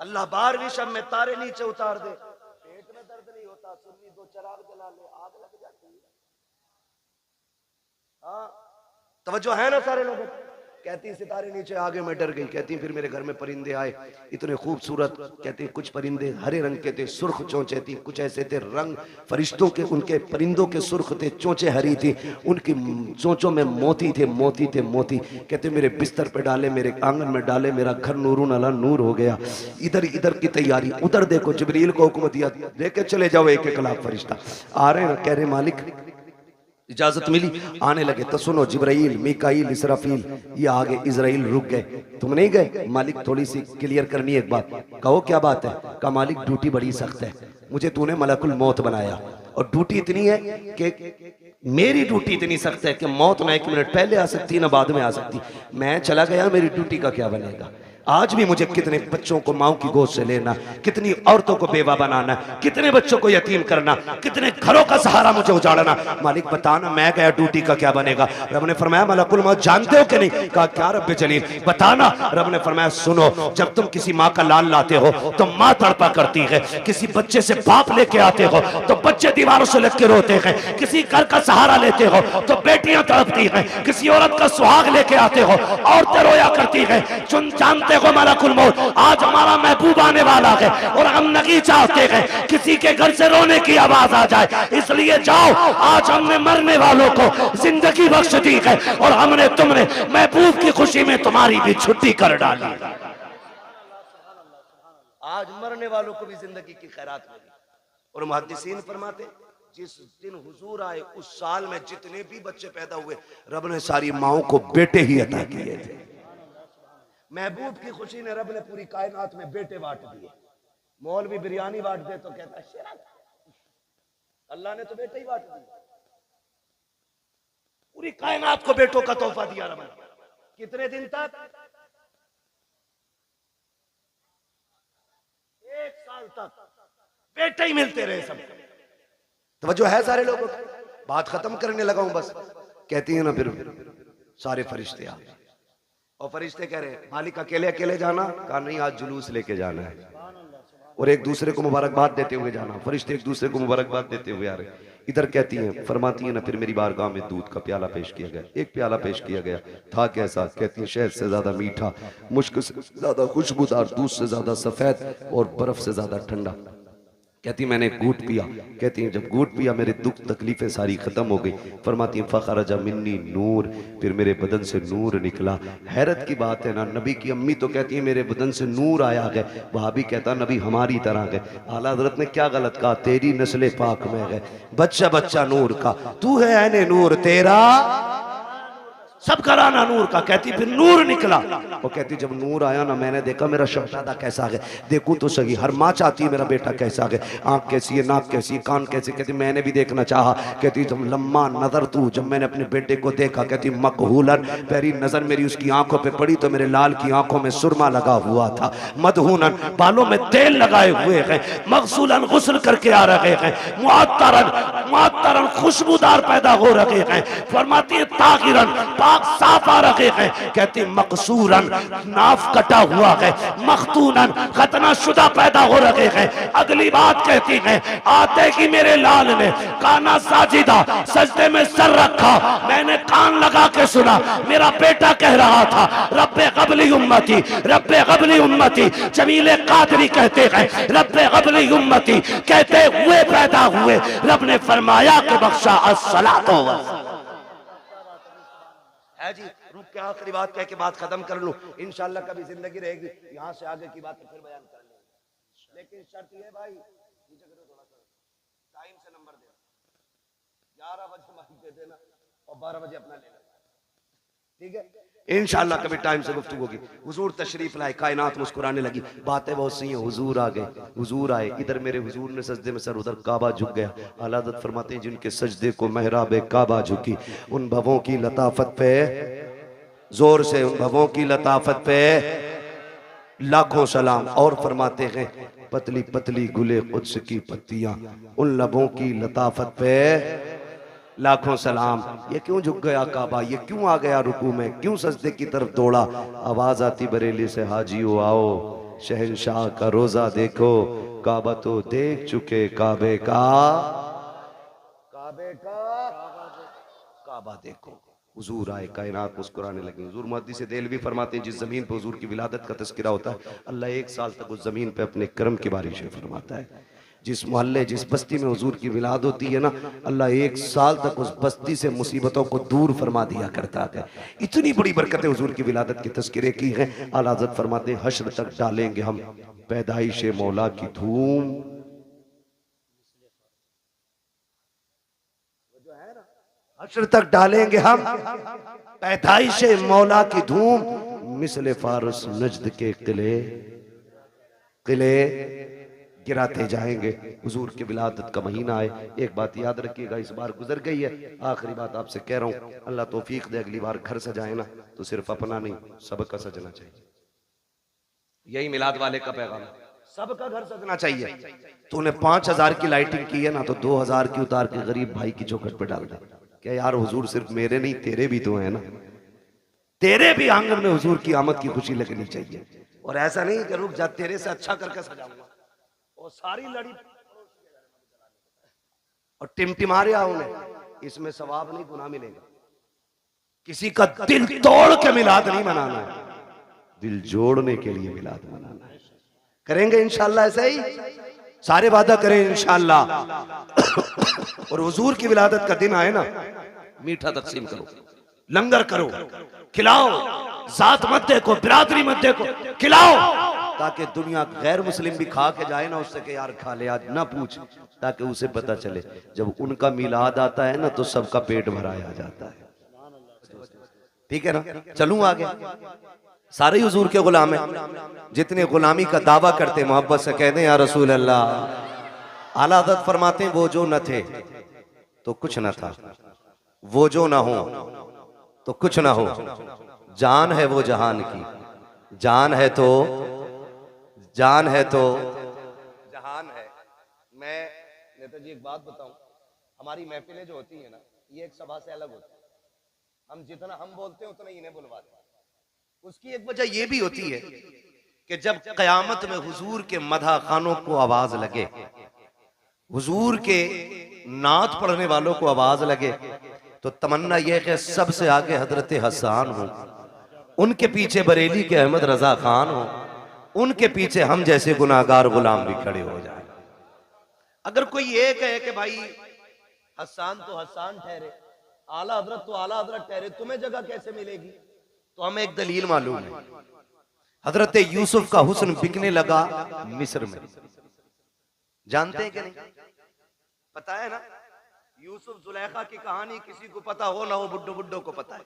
अल्लाह 12वीं शब में तारे नीचे उतार दे, पेट में दर्द नहीं होता, सुन्नी 2 चिराग जला ले, आग लग जाती है। हाँ तवज्जो है ना सारे लोगों? कहती सितारे नीचे आगे मैं डर गई। कहती फिर मेरे घर में परिंदे आए, इतने खूबसूरत। कहती कुछ परिंदे हरे रंग के थे, सुर्ख चोंचे थी, कुछ ऐसे थे रंग फरिश्तों के, उनके परिंदों के सुर्ख थे, चोंचे हरी थी, उनकी चोंचों में मोती थे, मोती थे मोती। कहते मेरे बिस्तर पे डाले, मेरे आंगन में डाले, मेरा घर नूरून अला नूर हो गया। इधर इधर की तैयारी, उधर देखो जिब्रील को हुक्म दिया लेके चले जाओ 1-1 लाख फरिश्ता आ रहे हैं। कह रहे मालिक इजाजत मिली, आने लगे तो सुनो जिब्राइल, मीकाईल, इसराफील, ये आगे इजराइल रुक गए। तुम नहीं गए? मालिक थोड़ी सी क्लियर करनी है एक बात। कहो क्या बात है? कहा मालिक ड्यूटी बड़ी सख्त है, मुझे तूने मलकुल मौत बनाया, और ड्यूटी इतनी है कि मेरी ड्यूटी इतनी सख्त है कि मौत ना 1 मिनट पहले आ सकती ना बाद में आ सकती। मैं चला गया, मेरी ड्यूटी का क्या बनेगा? आज भी मुझे कितने बच्चों को माओ की गोद से लेना, कितनी औरतों को बेवा बनाना, कितने बच्चों को यतीम करना, कितने घरों का सहारा मुझे उजाड़ना। मालिक बताना मैं गया ड्यूटी का क्या बनेगा? रब ने फरमाया मलकुल मौत जानते हो कि नहीं? कहा क्या रब जलील बताना। रब ने फरमाया सुनो, जब तुम किसी माँ का लाल लाते हो तो माँ तड़पा करती है, किसी बच्चे से बाप लेके आते हो तो बच्चे दीवारों से लग के रोते हैं, किसी घर का सहारा लेते हो तो बेटियां तड़पती हैं, किसी औरत का सुहाग लेके आते हो औरतें रोया करती हैं। जानते हो मलकुल मौत आज हमारा महबूब आने वाला है, और हम नहीं चाहते हैं किसी के घर से रोने की आवाज आ जाए, इसलिए जाओ आज हमने मरने वालों को जिंदगी बख्श दी है, और हमने तुमने महबूब की खुशी में तुम्हारी भी छुट्टी कर डाली। आज मरने वालों को भी जिंदगी की खैरात मिली। और मुहद्दिसीन फरमाते जिस दिन हुजूर आए उस साल में जितने भी बच्चे पैदा हुए रब ने सारी माओं को बेटे ही अता किए थे। महबूब की खुशी ने रब ने पूरी कायनात में बेटे बांट दिए। मौलवी बिरयानी बांट दे तो कहता है शेरा, अल्लाह ने तो बेटे ही बांट दिए। पूरी कायनात को बेटों का तोहफा दिया रब ने। कितने दिन तक? 1 साल तक बेटे ही मिलते रहे सब। तवज्जो है सारे लोगों की? बात खत्म करने लगा हूं बस। कहती है ना फिर सारे फरिश्ते आ गए, और फरिश्ते कह रहे मालिक अकेले अकेले जाना? कहा नहीं आज जुलूस लेके जाना है। और एक दूसरे को मुबारकबाद देते हुए जाना, फरिश्ते एक दूसरे को मुबारकबाद देते हुए आ रहे। इधर कहती हैं, फरमाती हैं ना, फिर मेरी बारगाह में दूध का प्याला पेश किया गया। एक प्याला पेश किया गया, था कैसा? कहती हैं शहद से ज्यादा मीठा, मुश्क से ज्यादा खुशबूदार, दूध से ज्यादा सफेद और बर्फ से ज्यादा ठंडा। कहती मैंने घूट पिया। कहती हैं जब घूट पिया मेरे दुख तकलीफें सारी खत्म हो गई। फरमाती हैं फखरजा मिन्नी नूर, फिर मेरे बदन से नूर निकला। हैरत की बात है ना, नबी की अम्मी तो कहती है मेरे बदन से नूर आया गए, वहां भी कहता नबी हमारी तरह गए। आला हजरत ने क्या गलत कहा? तेरी नस्ल पाक में गए, बच्चा बच्चा नूर का, तू है ऐने नूर, तेरा सब कराना नूर का। कहती फिर नूर निकला। वो कहती जब नूर आया ना, मैंने देखा मेरा शहजादा कैसा है, देखूं तो सही, हर माँ चाहती है मेरा बेटा कैसा है, आंख कैसी है, नाक कैसी है, कान कैसे। कहती मैंने भी देखना चाहा। कहती जब लम्मा नजर तू, जब मैंने अपने बेटे को देखा, कहती मकहूलन, पहली नजर मेरी उसकी आंखों पे पड़ी तो मेरे लाल की आंखों में सुरमा लगा हुआ था, मदहूनन, बालों में तेल लगाए हुए हैं, मगसूलन, गुस्ल करके आ रहे हैं, मुअत्तरन, मुअत्तरन, खुशबूदार पैदा हो रहे हैं। फरमाती है ताहिरन, साफ आ रहे हैं। कहती मकसूरन, नाफ कटा हुआ है, मखतूनन, खतना शुदा पैदा हो रहे हैं। अगली बात कहती है आते ही मेरे लाल ने काना साजिदा, सजदे में सर रखा, मैंने कान लगा के सुना, मेरा बेटा कह रहा था रब्बे क़ब्ली उम्मती, रब्बे क़ब्ली उम्मती। जमीले कादरी कहते हैं रब्बे क़ब्ली उम्मती कहते हुए पैदा हुए। रब ने फरमाया कि बख्शा अस्सलातो है जी। रुक के आखिरी बात कह के बात खत्म कर लूं, इंशाल्लाह कभी जिंदगी रहेगी यहाँ से आगे की बात तो फिर बयान कर लेंगे। लेकिन शर्त ये भाई, नीचे करो थोड़ा सा, टाइम से नंबर दे, 11 बजे माइक दे देना और 12 बजे अपना ले लेना, ठीक है? इंशाल्लाह कभी टाइम से गुफ्तगू होगी। हुजूर तशरीफ लाए, कायनात मुस्कुराने लगी, बातें बहुत सी हैं। हुजूर आ गए, हुजूर आए, इधर मेरे हुजूर ने सजदे में सर, उधर काबा झुक गया। आला हज़रत फरमाते हैं जिनके सजदे को महराब काबा झुकी, उन भवों की लताफत पे, जोर से, उन भवों की लताफत पे लाखों सलाम। और फरमाते हैं पतली पतली गुले कुद्स की पत्तियां, उन लबों की लताफत पे लाखों सलाम। ये क्यों झुक गया काबा, ये क्यों आ गया रुकू में, क्यों सजदे की तरफ दौड़ा? आवाज आती बरेली से हाजियो आओ, शहंशाह का रोजा देखो, काबा तो देख चुके, काबे का, काबे का काबा देखो। हुजूर आए, कायनात मुस्कुराने लगी। हुजूर मुहद्दिस देलवी फरमाते हैं जिस जमीन पर हुजूर की विलादत का तज़किरा होता है, अल्लाह 1 साल तक उस जमीन पे अपने करम की बारिशें फरमाता है। जिस मोहल्ले, जिस बस्ती में हुजूर की विलाद होती है ना, अल्लाह 1 साल तक उस बस्ती से मुसीबतों को दूर फरमा दिया करता है। इतनी बड़ी बरकतें हुजूर की विलादत के तज़किरे की हैं। आला हज़रत फरमाते हैं हश्र तक डालेंगे हम पैदाइश मौला की धूम, हश्र तक डालेंगे हम पैदाइश मौला की धूम, मिसले फारस नजद के किले, किले गिराते जाएंगे। हुजूर की विलादत का महीना है। एक बात याद रखिएगा, इस बार गुजर गई है, आखिरी बात आपसे कह रहा हूँ, अल्लाह तौफीक दे अगली बार घर सजाए ना तो सिर्फ अपना नहीं सबका सजना चाहिए। यही मिलाद वाले का पैगाम है, सबका घर सजना चाहिए। तूने 5000 की लाइटिंग की है ना, तो 2000 की उतार के गरीब भाई की चौखट पे डाल दे। क्या यार हुजूर सिर्फ मेरे नहीं तेरे भी तो है ना, तेरे भी आंगन में हुजूर की आमद की खुशी लगनी चाहिए। और ऐसा नहीं कि रुक जा, तेरे से अच्छा करके सजाऊंगा और सारी लड़ी और टिमटिमा रहा हूं, इसमें सवाब नहीं गुनाह मिलेगा। किसी का दिल तोड़ के मिलाद नहीं मनाना है, दिल जोड़ने के लिए मिलाद मनाना है। करेंगे इंशाल्लाह ऐसे ही, सारे वादा करें इंशाल्लाह। और हुजूर की विलादत का दिन आए ना, मीठा तकसीम करो, लंगर करो, खिलाओ, जात मत देखो, बिरादरी मत देखो, खिलाओ, ताकि दुनिया गैर मुस्लिम भी खा के जाए ना उससे कि यार खा ले आज, ना पूछ, ताकि उसे पता चले जब उनका मिलाद आता है ना तो सबका पेट भराया जाता है। ठीक है ना? चलूं आगे। सारे हुजूर के गुलाम हैं, जितने गुलामी का दावा करते मोहब्बत से कहते हैं या रसूल अल्लाह। आला हज़रत फरमाते हैं वो जो न थे तो कुछ न था, वो जो ना हो तो कुछ ना हो, जान है वो जहान की, जान है तो, जान है तो जहान है। मैं नेता जी एक बात बताऊं, हमारी महफिलें जो होती है ना, ये एक सभा से अलग होती है। हम जितना हम बोलते हैं उतना इन्हें बुलवाते हैं। उसकी एक वजह ये भी होती है कि जब कयामत में हुजूर के मदह खानों को आवाज लगे, हुजूर के नात पढ़ने वालों को आवाज लगे, तो तमन्ना यह कि सबसे आगे हजरत हसन हो, उनके पीछे बरेली के अहमद रजा खान हो, उनके पीछे हम जैसे गुनाहगार गुलाम भी खड़े हो जाए। अगर कोई ये कहे कि भाई हसन तो हसन ठहरे, आला हजरत तो आला हजरत ठहरे, तुम्हें जगह कैसे मिलेगी? तो हमें एक दलील मालूम है। हजरत यूसुफ का हुस्न बिकने लगा मिस्र में, जानते हैं कि नहीं? पता है ना, यूसुफ जुलेखा की कहानी किसी को पता हो ना हो, बुड्ढो बुड्ढो को पता है,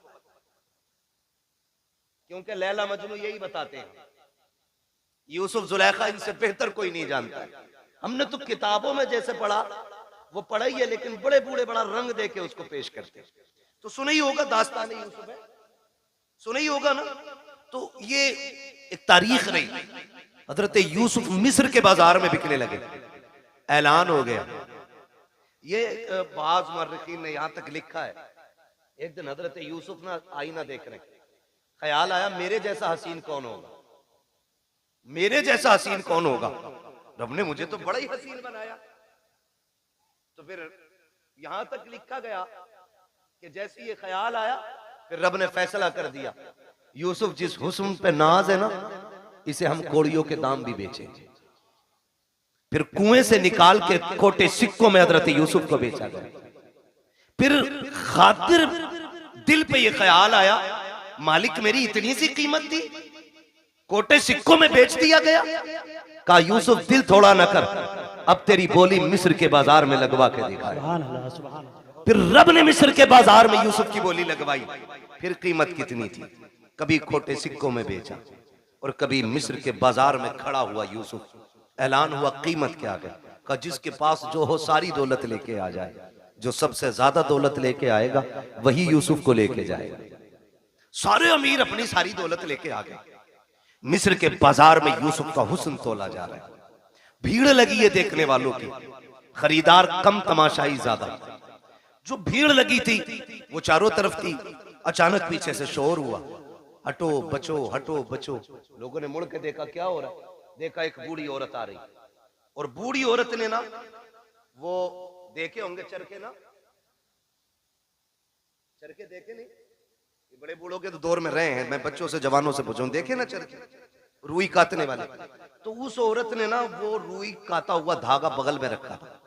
क्योंकि लैला मजनू यही बताते हैं। यूसुफ जुलेखा इनसे बेहतर कोई नहीं जानता है। हमने तो किताबों में जैसे पढ़ा वो पढ़ा ही है, लेकिन बड़े बूढ़े बड़ा रंग दे के उसको पेश करते। तो सुना ही होगा, दास्तान यूसुफ है, सुना ही होगा ना। तो ये एक तारीख रही। हजरत यूसुफ मिस्र के बाजार में बिकने लगे, ऐलान हो गया। ये बाज मुअर्रिखीन ने यहां तक लिखा है, एक दिन हजरत यूसुफ ना आईना देख रहे, ख्याल आया मेरे जैसा हसीन कौन होगा, मेरे जैसा हसीन कौन होगा, रब ने मुझे तो बड़ा ही हसीन बनाया। तो फिर यहां तक लिखा गया कि जैसे ये ख्याल आया, फिर रब ने फैसला कर दिया, यूसुफ जिस हुस्न पे नाज है ना, इसे हम कोड़ियों के दाम भी बेचेंगे। फिर कुएं से निकाल के खोटे सिक्कों में हजरत यूसुफ को बेचा गया। फिर खातिर दिल पे ये ख्याल आया, मालिक मेरी इतनी सी कीमत थी, कोटे सिक्कों में बेच दिया गया। कहा यूसुफ दिल थोड़ा न कर, अब तेरी बोली मिस्र के बाजार में लगवा के दिखाए। फिर रब ने मिस्र के बाजार में यूसुफ की बोली लगवाई। फिर कीमत कितनी थी, कभी खोटे सिक्कों में बेचा और कभी मिस्र के बाजार में खड़ा हुआ यूसुफ। ऐलान हुआ कीमत क्या है, कहा जिसके पास जो हो सारी दौलत लेके आ जाए, जो सबसे ज्यादा दौलत लेके आएगा वही यूसुफ को लेके जाएगा। सारे अमीर अपनी सारी दौलत लेके आ गए। मिस्र के बाजार में यूसुफ का हुस्न तोला जा रहा है, भीड़ लगी है देखने वालों की, खरीदार कम तमाशाई ज्यादा। जो भीड़ लगी थी वो चारों तरफ थी। अचानक पीछे से शोर हुआ, हटो बचो हटो बचो। लोगों ने मुड़ के देखा क्या हो रहा है, देखा एक बूढ़ी औरत आ रही, और बूढ़ी औरत ने ना, वो देखे होंगे चरखे ना, चरखे देखे नहीं, ये बड़े बूढ़ों के तो दौर में रहे हैं, मैं बच्चों से जवानों से पूछूं, देखे ना चरखे, रुई काटने वाले। तो उस औरत ने ना वो रुई काटा हुआ धागा बगल में रखा था।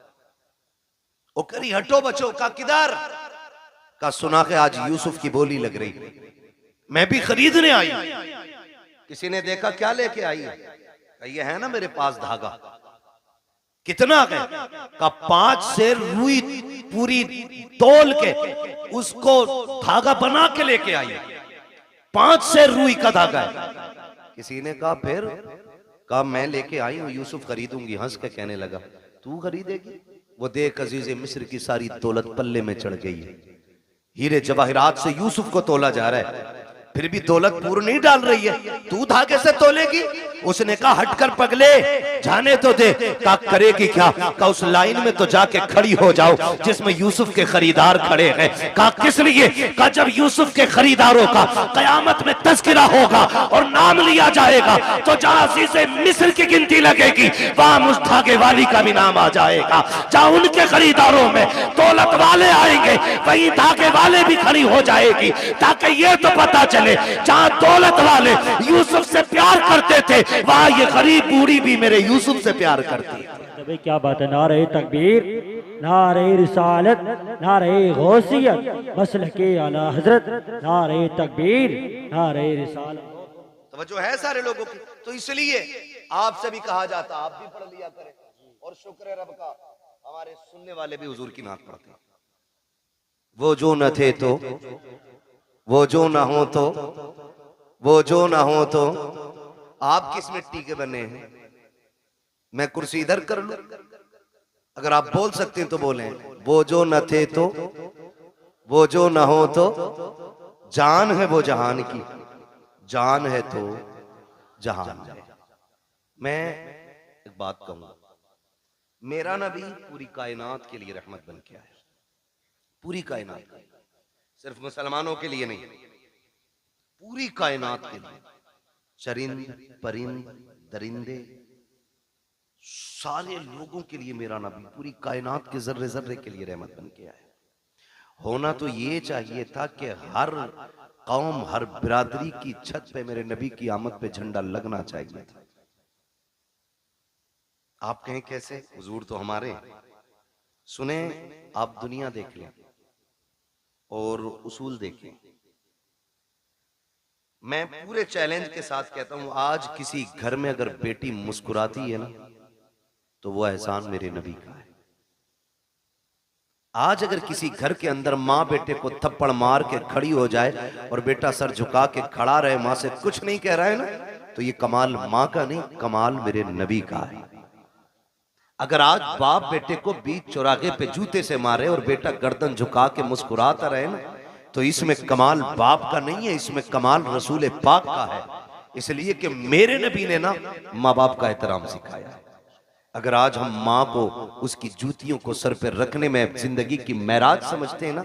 वो करी हटो बचो, का किधर, का सुना के आज यूसुफ की बोली लग रही, मैं भी खरीदने आई। किसी ने देखा क्या लेके आई, ये है ना मेरे पास धागा, कितना है, का 5 सेर रुई पूरी तोल के उसको धागा बना के लेके आई। 5 सेर रुई का धागा है। किसी ने कहा फिर, कहा मैं लेके आई हूं, यूसुफ खरीदूंगी। हंस के कहने लगा तू खरीदेगी? वो देख अजीज़े मिस्र की सारी दौलत पल्ले में चढ़ गई है, हीरे जवाहिरात से यूसुफ को तोला जा रहा है, फिर भी दौलत पूरी नहीं डाल रही है, तू धागे से तोलेगी? उसने कहा हटकर पगले, जाने तो दे। कहा करेगी क्या? कहा उस लाइन में तो जाके खड़ी हो जाओ जिसमें यूसुफ के खरीदार खड़े हैं। कहा किस लिए? कहा जब यूसुफ के खरीदारों का कयामत में तस्करा होगा और नाम लिया जाएगा, तो जहां अज़ीज़े मिस्र की गिनती लगेगी वहां उस धागे वाली का भी नाम आ जाएगा। जहां उनके खरीदारों में दौलत वाले आएंगे वहीं धागे वाले भी खड़ी हो जाएगी, ताकि ये तो पता चले जहां दौलत वाले यूसुफ से प्यार करते थे वहां ये गरीब बूढ़ी भी मेरे यूसुफ से प्यार करती है। भाई क्या बात है, नारे तकबीर, नारे रिसालत, नारे गौसियत, मसलके आला हजरत, नारे तकबीर, नारे रिसालत। तवज्जो है सारे लोगों की। तो इसलिए आपसे भी कहा जाता, आप भी पढ़ लिया करें, और शुक्र है रब का हमारे सुनने वाले भी हुजूर की नात पढ़ते हैं। वो जो न थे तो, वो जो ना हो तो, वो जो ना हो तो, आप किस मिट्टी के बने हैं? मैं कुर्सी इधर कर लूं? अगर आप बोल सकते हैं तो बोलें, वो जो न थे तो, वो जो ना हो तो, जान है वो जहान की, जान है तो जहान है। मैं एक बात कहूंगा, मेरा नबी पूरी कायनात के लिए रहमत बन के आया, पूरी कायनात, सिर्फ मुसलमानों के लिए नहीं, पूरी कायनात के लिए। चरिंद परिंद दरिंदे सारे लोगों के लिए मेरा नबी पूरी कायनात के जर्रे जर्रे के लिए रहमत बन के आया। होना तो ये चाहिए था कि हर कौम हर बिरादरी की छत पे मेरे नबी की आमद पे झंडा लगना चाहिए था। आप कहें कैसे? हुजूर तो हमारे। सुने, आप दुनिया देख लें और उसूल देखें। मैं पूरे चैलेंज के साथ कहता हूं, आज किसी घर में अगर बेटी मुस्कुराती है ना तो वो एहसान मेरे नबी का है। आज अगर किसी घर के अंदर माँ बेटे को थप्पड़ मार के खड़ी हो जाए और बेटा सर झुका के खड़ा रहे, माँ से कुछ नहीं कह रहा है ना, तो ये कमाल माँ का नहीं, कमाल मेरे नबी का है। अगर आज बाप बेटे को बीच चौराहे पे जूते से मारे और बेटा गर्दन झुका के मुस्कुराता रहे ना, तो इसमें कमाल बाप का नहीं है, इसमें कमाल रसूल पाक का है। इसलिए कि मेरे नबी ने ना माँ बाप का एहतराम सिखाया है। अगर आज हम माँ को उसकी जूतियों को सर पे रखने में जिंदगी की महराज समझते हैं ना,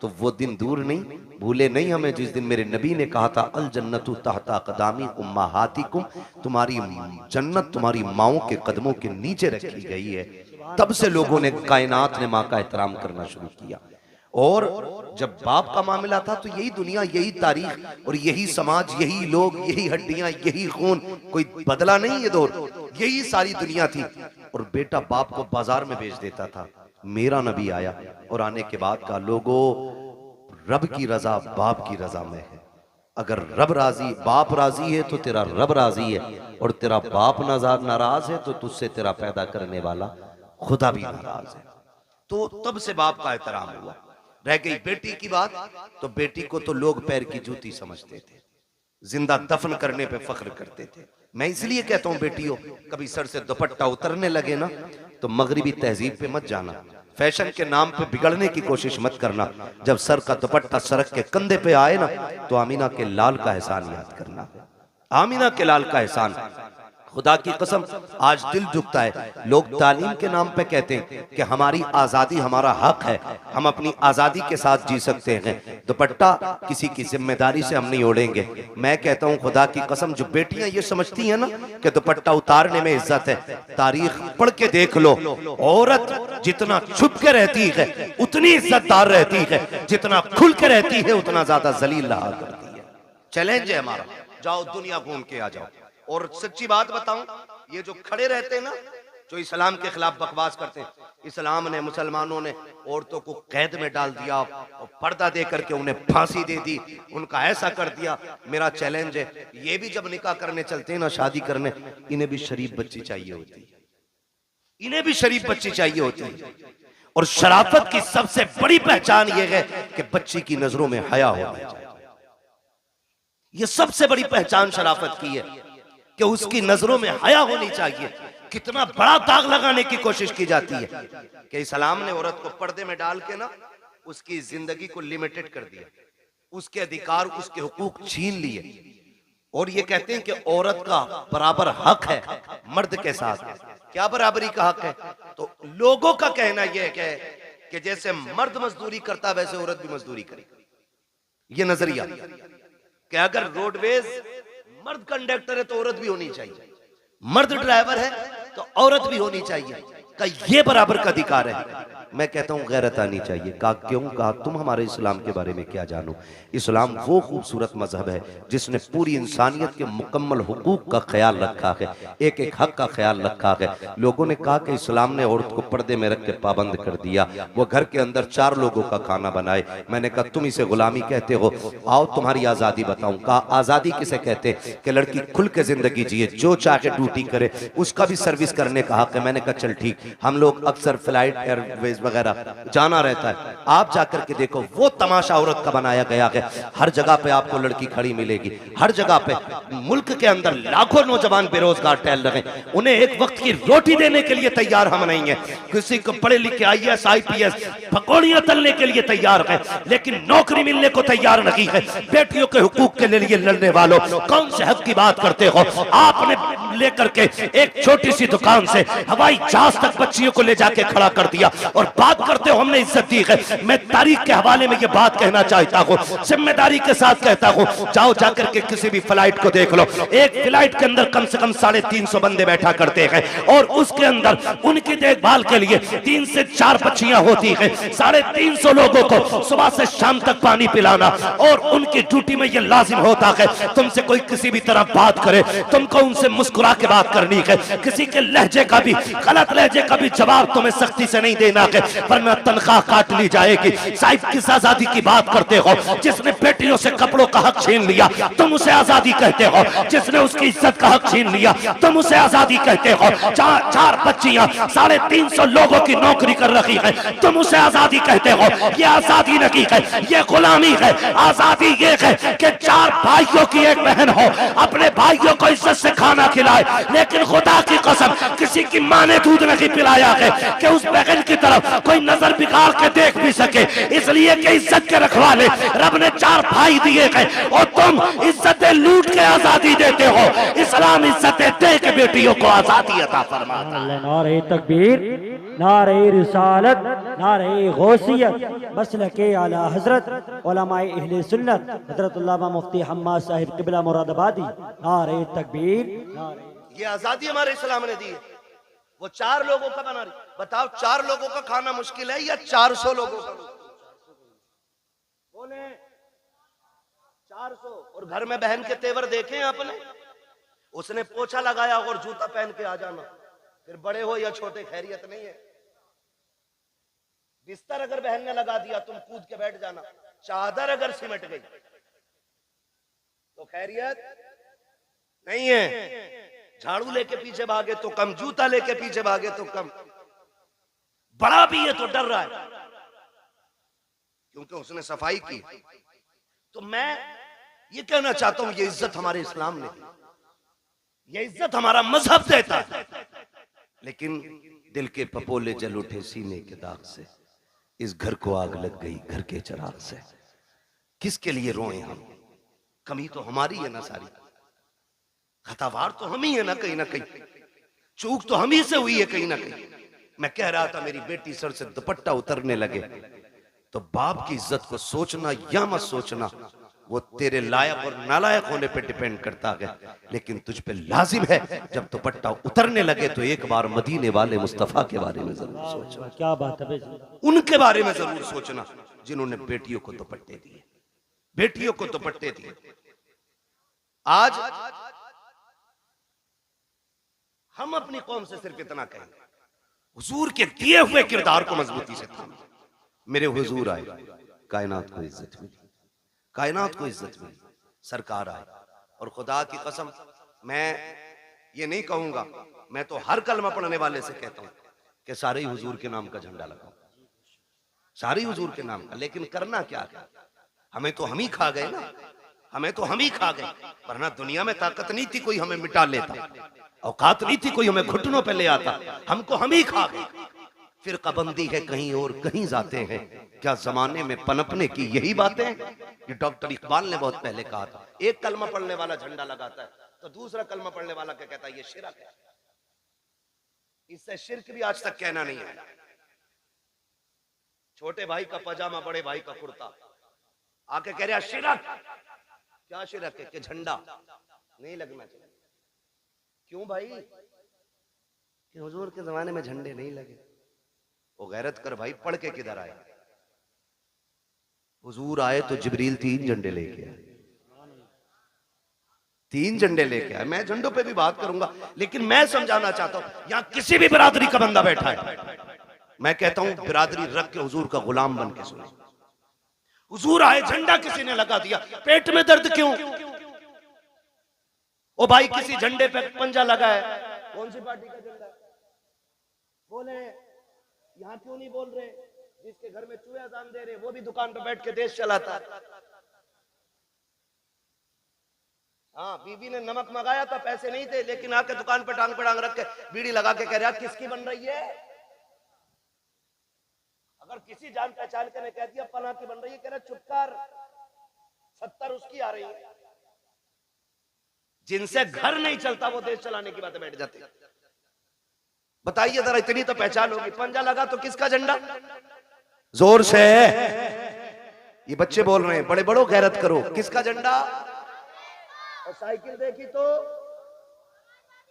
तो वो दिन दूर नहीं, भूले नहीं हमें जिस दिन मेरे नबी ने कहा था अल जन्नतु तहता क़दामी उम्महातिकुम, तुम्हारी जन्नत तुम्हारी माओं के कदमों के नीचे रखी गई है। तब से लोगों ने, कायनात ने माँ का एहतराम करना शुरू किया। और जब बाप का मामला था तो यही दुनिया, यही तारीख और यही समाज, यही लोग, यही हड्डियां, यही खून, कोई बदला नहीं ये दौर, यही सारी दुनिया थी। और बेटा बाप को बाजार में बेच देता था। मेरा नबी आया और आने के बाद का लोगों, रब की रजा बाप की रजा में है। अगर रब राजी, बाप राजी है तो तेरा रब राजी है, और तेरा बाप नाराज है तो तुझसे तेरा पैदा करने वाला खुदा भी नाराज है। तो तब से बाप का एहतराम हुआ। रह गई बेटी की बात, तो बेटी को तो लोग पैर की जूती समझते थे, जिंदा दफन करने पे फख्र करते थे। मैं इसलिए कहता हूं बेटियों, कभी सर से दुपट्टा उतरने लगे ना तो मगरिबी तहजीब पे मत जाना, फैशन के नाम पे बिगड़ने की कोशिश मत करना। जब सर का दुपट्टा सड़क के कंधे पे आए ना, तो आमीना के लाल का एहसान याद करना। आमीना के लाल का एहसान, खुदा की कसम आज दिल झुकता है। लोग तालीम के नाम पे कहते हैं कि हमारी आजादी हमारा हक है, हम अपनी आजादी के साथ जी सकते हैं, दुपट्टा किसी की जिम्मेदारी से हम नहीं ओढ़ेंगे। मैं कहता हूं खुदा की कसम, जो बेटियां ये समझती हैं ना कि दुपट्टा उतारने में इज्जत है, तारीख पढ़ के देख लो, औरत जितना छुप के रहती है उतनी इज्जतदार रहती है, जितना खुल के रहती है उतना ज्यादा जलील रहा करती है। चैलेंज है हमारा, जाओ दुनिया घूम के आ जाओ। और सच्ची बात बताऊं, ये जो खड़े रहते हैं ना, जो इस्लाम के खिलाफ बकवास करते हैं, इस्लाम ने, मुसलमानों ने औरतों को कैद में डाल दिया और पर्दा दे करके उन्हें फांसी दे दी, उनका ऐसा कर दिया। मेरा चैलेंज है, ये भी जब निकाह करने चलते हैं ना, शादी करने, इन्हें भी शरीफ बच्ची चाहिए होती है, इन्हें भी शरीफ बच्ची चाहिए होती है। और शराफत की सबसे बड़ी पहचान यह है कि बच्ची की नजरों में हया होना चाहिए। यह सबसे बड़ी पहचान शराफत की है कि उसकी नजरों में हया होनी चाहिए। कितना बड़ा दाग लगाने की कोशिश की जाती है कि इस्लाम ने औरत को पर्दे में डाल के ना उसकी जिंदगी को लिमिटेड कर दिया, उसके अधिकार, उसके हुकूक छीन लिए, और ये कहते हैं कि औरत का बराबर हक है मर्द के साथ। क्या बराबरी का हक है? तो लोगों का कहना यह है कि जैसे मर्द मजदूरी करता वैसे औरत भी मजदूरी करेगी। ये नजरिया कि अगर रोडवेज मर्द कंडक्टर है तो औरत भी होनी चाहिए, मर्द ड्राइवर है तो औरत भी होनी चाहिए, का ये बराबर का अधिकार है। मैं कहता हूं गैरत आनी चाहिए। कहा क्यों? कहा तुम हमारे इस्लाम के बारे में क्या जानो। इस्लाम वो खूबसूरत मजहब है जिसने पूरी इंसानियत के मुकम्मल हुकूक का ख्याल रखा है, एक एक हक का ख्याल रखा है। लोगों ने कहा कि इस्लाम ने औरत को पर्दे में रख के पाबंद कर दिया, वो घर के अंदर 4 लोगों का खाना बनाए। मैंने कहा तुम इसे गुलामी कहते हो, आओ तुम्हारी आजादी बताऊं। कहा आजादी किसे कहते हैं कि लड़की खुल के जिंदगी जिए, जो चाहे ड्यूटी करे, उसका भी सर्विस करने का हक है। मैंने कहा चल ठीक, हम लोग अक्सर फ्लाइट एयरवेज वगैरह जाना रहता है, आप जाकर के देखो वो तमाशा औरत का बनाया गया है। हर जगह पे आपको लड़की खड़ी मिलेगी, हर जगह पे। मुल्क के अंदर लाखों नौजवान बेरोजगार टहल रहे हैं, उन्हें एक वक्त की रोटी देने के लिए तैयार हम नहीं है। किसी को पढ़े लिखे IAS IPS पकौड़ियां तलने के लिए तैयार है, लेकिन नौकरी मिलने को तैयार नहीं है। बेटियों के हुकूक के लिए लड़ने वालों, कौन से हक की बात करते हो? आपने लेकर के एक छोटी सी दुकान से हवाई जहाज तक बच्चियों को ले जाके खड़ा कर दिया और बात करते हो हमने इज्जत दी है। मैं तारीख के हवाले में ये बात कहना चाहता हूँ, जिम्मेदारी के साथ कहता हूँ, जाओ जाकर के किसी भी फ्लाइट को देख लो, एक फ्लाइट के अंदर कम से कम 350 बंदे बैठा करते हैं और उसके अंदर उनकी देखभाल के लिए 3 से 4 बच्चियां होती हैं। 350 लोगों को सुबह से शाम तक पानी पिलाना और उनकी ड्यूटी में यह लाजिम होता है, तुमसे कोई किसी भी तरह बात करे तुमको उनसे मुस्कुरा के बात करनी है, किसी के लहजे का भी, गलत लहजे का भी जवाब तुम्हें सख्ती से नहीं देना है, वरना तनख्वाह काट ली जाएगी। साहिब किस आजादी की बात करते हो? जिसने बेटियों से कपड़ों का हक छीन लिया तुम उसे आजादी कहते हो, जिसने उसकी इज्जत का हक छीन लिया तुम उसे आजादी कहते हो। 4 बच्चियां 350 लोगों की नौकरी कर रही है, तुम उसे आजादी कहते हो। ये आजादी नहीं है, ये गुलामी है। आजादी ये है कि 4 भाइयों की एक बहन हो, अपने भाइयों को इज्जत से खाना खिलाए, लेकिन खुदा की कसम किसी की मां ने दूध नहीं पिलाया है कि उस बहन की तरफ कोई नजर बिगाड़ के देख भी सके, इसलिए कि इज्जत के रखवाले रब ने 4 भाई दिए हैं और तुम इज्जतें लूट के आजादी देते हो। इस्लाम इज्जतें दे के बेटियों को आजादी अता फरमाता है। नारे तकबीर, नारे रिसालत, नारे गौसियत, मसलके आला हजरत उलमाए अहले सुन्नत हजरत उल्लामा मुफ्ती हम्माद साहिब किबला मुरादाबादी। नारे तकबीर, ये आजादी हमारे इस्लाम ने दी है। वो 4 लोगों का बना रही, बताओ 4 लोगों का खाना मुश्किल है या 400 लोगों का? बोले 400। और घर में बहन के तेवर देखे आपने? उसने पोछा लगाया और जूता पहन के आ जाना, फिर बड़े हो या छोटे खैरियत नहीं है। बिस्तर अगर बहन ने लगा दिया तुम कूद के बैठ जाना, चादर अगर सिमट गई तो खैरियत नहीं है। झाड़ू लेके पीछे भागे तो कम, जूता लेके पीछे भागे तो कम। बड़ा भी है तो डर रहा है क्योंकि उसने सफाई की। तो मैं ये कहना चाहता हूं, ये इज्जत हमारे इस्लाम ने दी, ये इज्जत हमारा मजहब देता है, लेकिन दिल के पपोले जल उठे सीने के दाग से, इस घर को आग लग गई घर के चिराग से। किसके लिए रोए हम? कमी तो हमारी है ना सारी, खतावार तो हम ही है ना कहीं, चूक तो हम ही से हुई है कहीं ना कहीं। मैं कह रहा था मेरी बेटी सर से दुपट्टा उतरने लगे तो बाप की इज्जत को सोचना या मत सोचना वो तेरे लायक और नालायक होने पे डिपेंड करता है, लेकिन तुझ पे लाजिम है जब दुपट्टा उतरने लगे तो एक बार मदीने वाले मुस्तफा के बारे में जरूर सोचना। क्या बात है, उनके बारे में जरूर सोचना जिन्होंने बेटियों को दुपट्टे दिए, बेटियों को दुपट्टे दिए। आज हम अपनी कौम से सिर्फ इतना कहेंगे, हुजूर के दिए हुए किरदार को मजबूती से थामें। मेरे हुजूर आए, कायनात को इज्जत मिली, कायनात को इज्जत मिली, सरकार आए। और खुदा की कसम मैं ये नहीं कहूंगा, मैं तो हर कलमा पढ़ने वाले से कहता हूं कि सारे ही हुजूर के नाम का झंडा लगाओ, सारे हुजूर के नाम का। लेकिन करना क्या है? हमें तो हम ही खा गए ना, हमें तो हम ही खा गए, वरना दुनिया में ताकत नहीं थी कोई हमें मिटा लेता, औकात नहीं थी कोई हमें घुटनों पे ले आता, हमको हम ही खा गए। फिर कबंदी है कहीं और कहीं जाते हैं, क्या जमाने में पनपने की यही बातें? ये डॉक्टर इकबाल ने बहुत पहले कहा था, एक कलमा पढ़ने वाला झंडा लगाता है तो दूसरा कलमा पढ़ने वाला क्या कहता है? ये शिरक है। इससे शिरक भी आज तक कहना नहीं आया। छोटे भाई का पजामा, बड़े भाई का कुर्ता, आके कह रहा शिरक। क्या शिरक है? कि झंडा नहीं लगना चाहिए। क्यों भाई? कि हुजूर के जमाने में झंडे नहीं लगे। वो गैरत कर भाई, पढ़ के किधर आए? हुजूर आए तो जिब्रील 3 झंडे लेके आए, 3 झंडे लेके आए। मैं झंडों पे भी बात करूंगा, लेकिन मैं समझाना चाहता हूं यहां किसी भी बिरादरी का बंदा बैठा है, मैं कहता हूं बिरादरी रख के हुजूर का गुलाम बन के सुने। हुजूर आए, झंडा किसी ने लगा दिया, पेट में दर्द क्यों? ओ भाई किसी झंडे पे पंजा लगा है, कौन सी पार्टी का झंडा है? बोले यहां क्यों नहीं बोल रहे? जिसके घर में चूहे अजान दे रहे वो भी दुकान पे बैठ के देश चलाता है। हाँ, बीबी ने नमक मंगाया था, पैसे नहीं थे, लेकिन आके दुकान पे टांग रख के बीड़ी लगा के कह रहा किसकी बन रही है? अगर किसी जान पहचान के ने कह दिया फलां की बन रही है, कह रहा चुप कर, 70 उसकी आ रही है। जिनसे घर नहीं चलता वो देश चलाने की बातें बैठ जाते। बताइए जरा, इतनी तो पहचान होगी। पंजा लगा तो किसका झंडा? जोर से, ये बच्चे बोल रहे हैं, बड़े बड़ो गैरत करो, किसका झंडा? और साइकिल देखी तो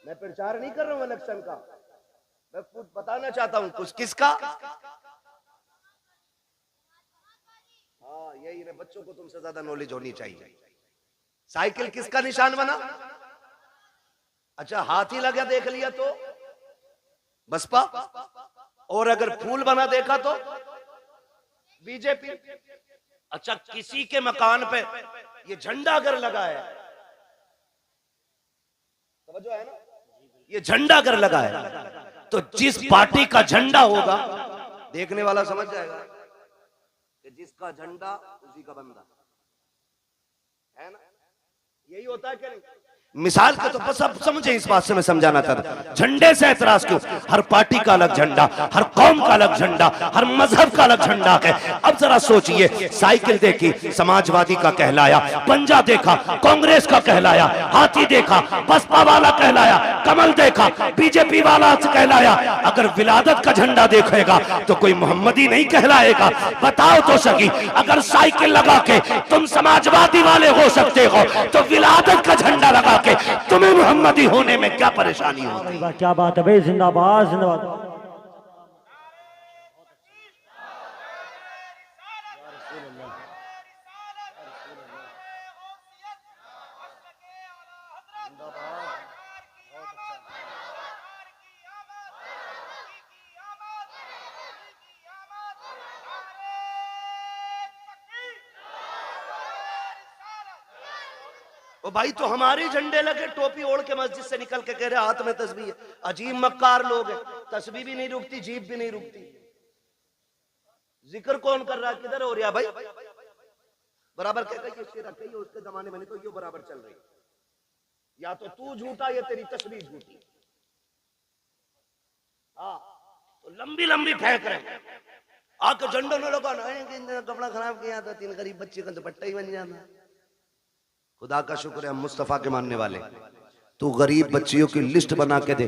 मैं प्रचार नहीं कर रहा हूं इलेक्शन का, मैं कुछ बताना चाहता हूं कुछ। किसका? हाँ यही है, बच्चों को तुमसे ज्यादा नॉलेज होनी चाहिए। साइकिल किसका निशान बना? अच्छा हाथी लगा देख लिया तो बसपा, और अगर फूल बना देखा तो बीजेपी। अच्छा किसी के मकान पे ये झंडा अगर लगा है, समझो है ना, ये झंडा अगर लगा है तो जिस पार्टी का झंडा होगा देखने वाला समझ जाएगा कि जिसका झंडा उसी का बंदा है ना। यही होता है क्या नहीं? मिसाल के तो बस अब समझे, इस बात से मैं समझाना चाहता हूं। झंडे से एतराज क्यों? हर पार्टी का अलग झंडा, हर कौम का अलग झंडा, हर मजहब का अलग झंडा है। अब जरा सोचिए, साइकिल देखी समाजवादी का कहलाया, पंजा देखा कांग्रेस का कहलाया, हाथी देखा बसपा वाला कहलाया, कमल देखा बीजेपी वाला कहलाया। अगर विलादत का झंडा देखेगा तो कोई मोहम्मदी नहीं कहलाएगा। बताओ तो सही, अगर साइकिल लगा के तुम समाजवादी वाले हो सकते हो तो विलादत का झंडा लगा के तुम्हें मोहम्मदी होने में क्या परेशानी होगी? क्या बात है भाई, जिंदाबाद जिंदाबाद। ओ भाई तो हमारे झंडे लगे, टोपी ओढ़ के मस्जिद से निकल के कह रहे हाथ में तस्बीह है। अजीब मक्कार लोग हैं, तस्बीह भी नहीं रुकती, जीभ भी नहीं रुकती। जिक्र कौन कर रहा है, किधर हो रहा भाई? बराबर कह कहिए उसके जमाने में नहीं तो ये बराबर चल रही, या तो तू झूठा या तेरी तस्बीह झूठी। हाँ तो लंबी लंबी फेंक रहे, आके झंडों में लगा ना, कपड़ा खराब किया था, 3 गरीब बच्चे का दुपट्टा ही बन जाता। खुदा का शुक्र है हम मुस्तफा के मानने वाले। तू गरीब बच्चियों की लिस्ट बना के दे,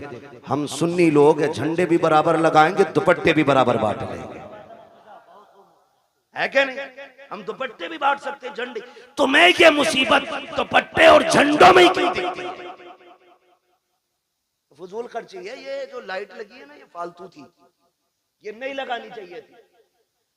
हम सुन्नी लोग हैं, झंडे भी बराबर लगाएंगे, दुपट्टे भी बराबर बांट लेंगे, है क्या नहीं? हम दुपट्टे भी बांट सकते हैं, झंडे। तो मैं ये मुसीबत दुपट्टे और झंडों में ही क्यों दिखती? फजूल खर्ची है। ये जो लाइट लगी है ना, ये फालतू थी, ये नहीं लगानी चाहिए थी,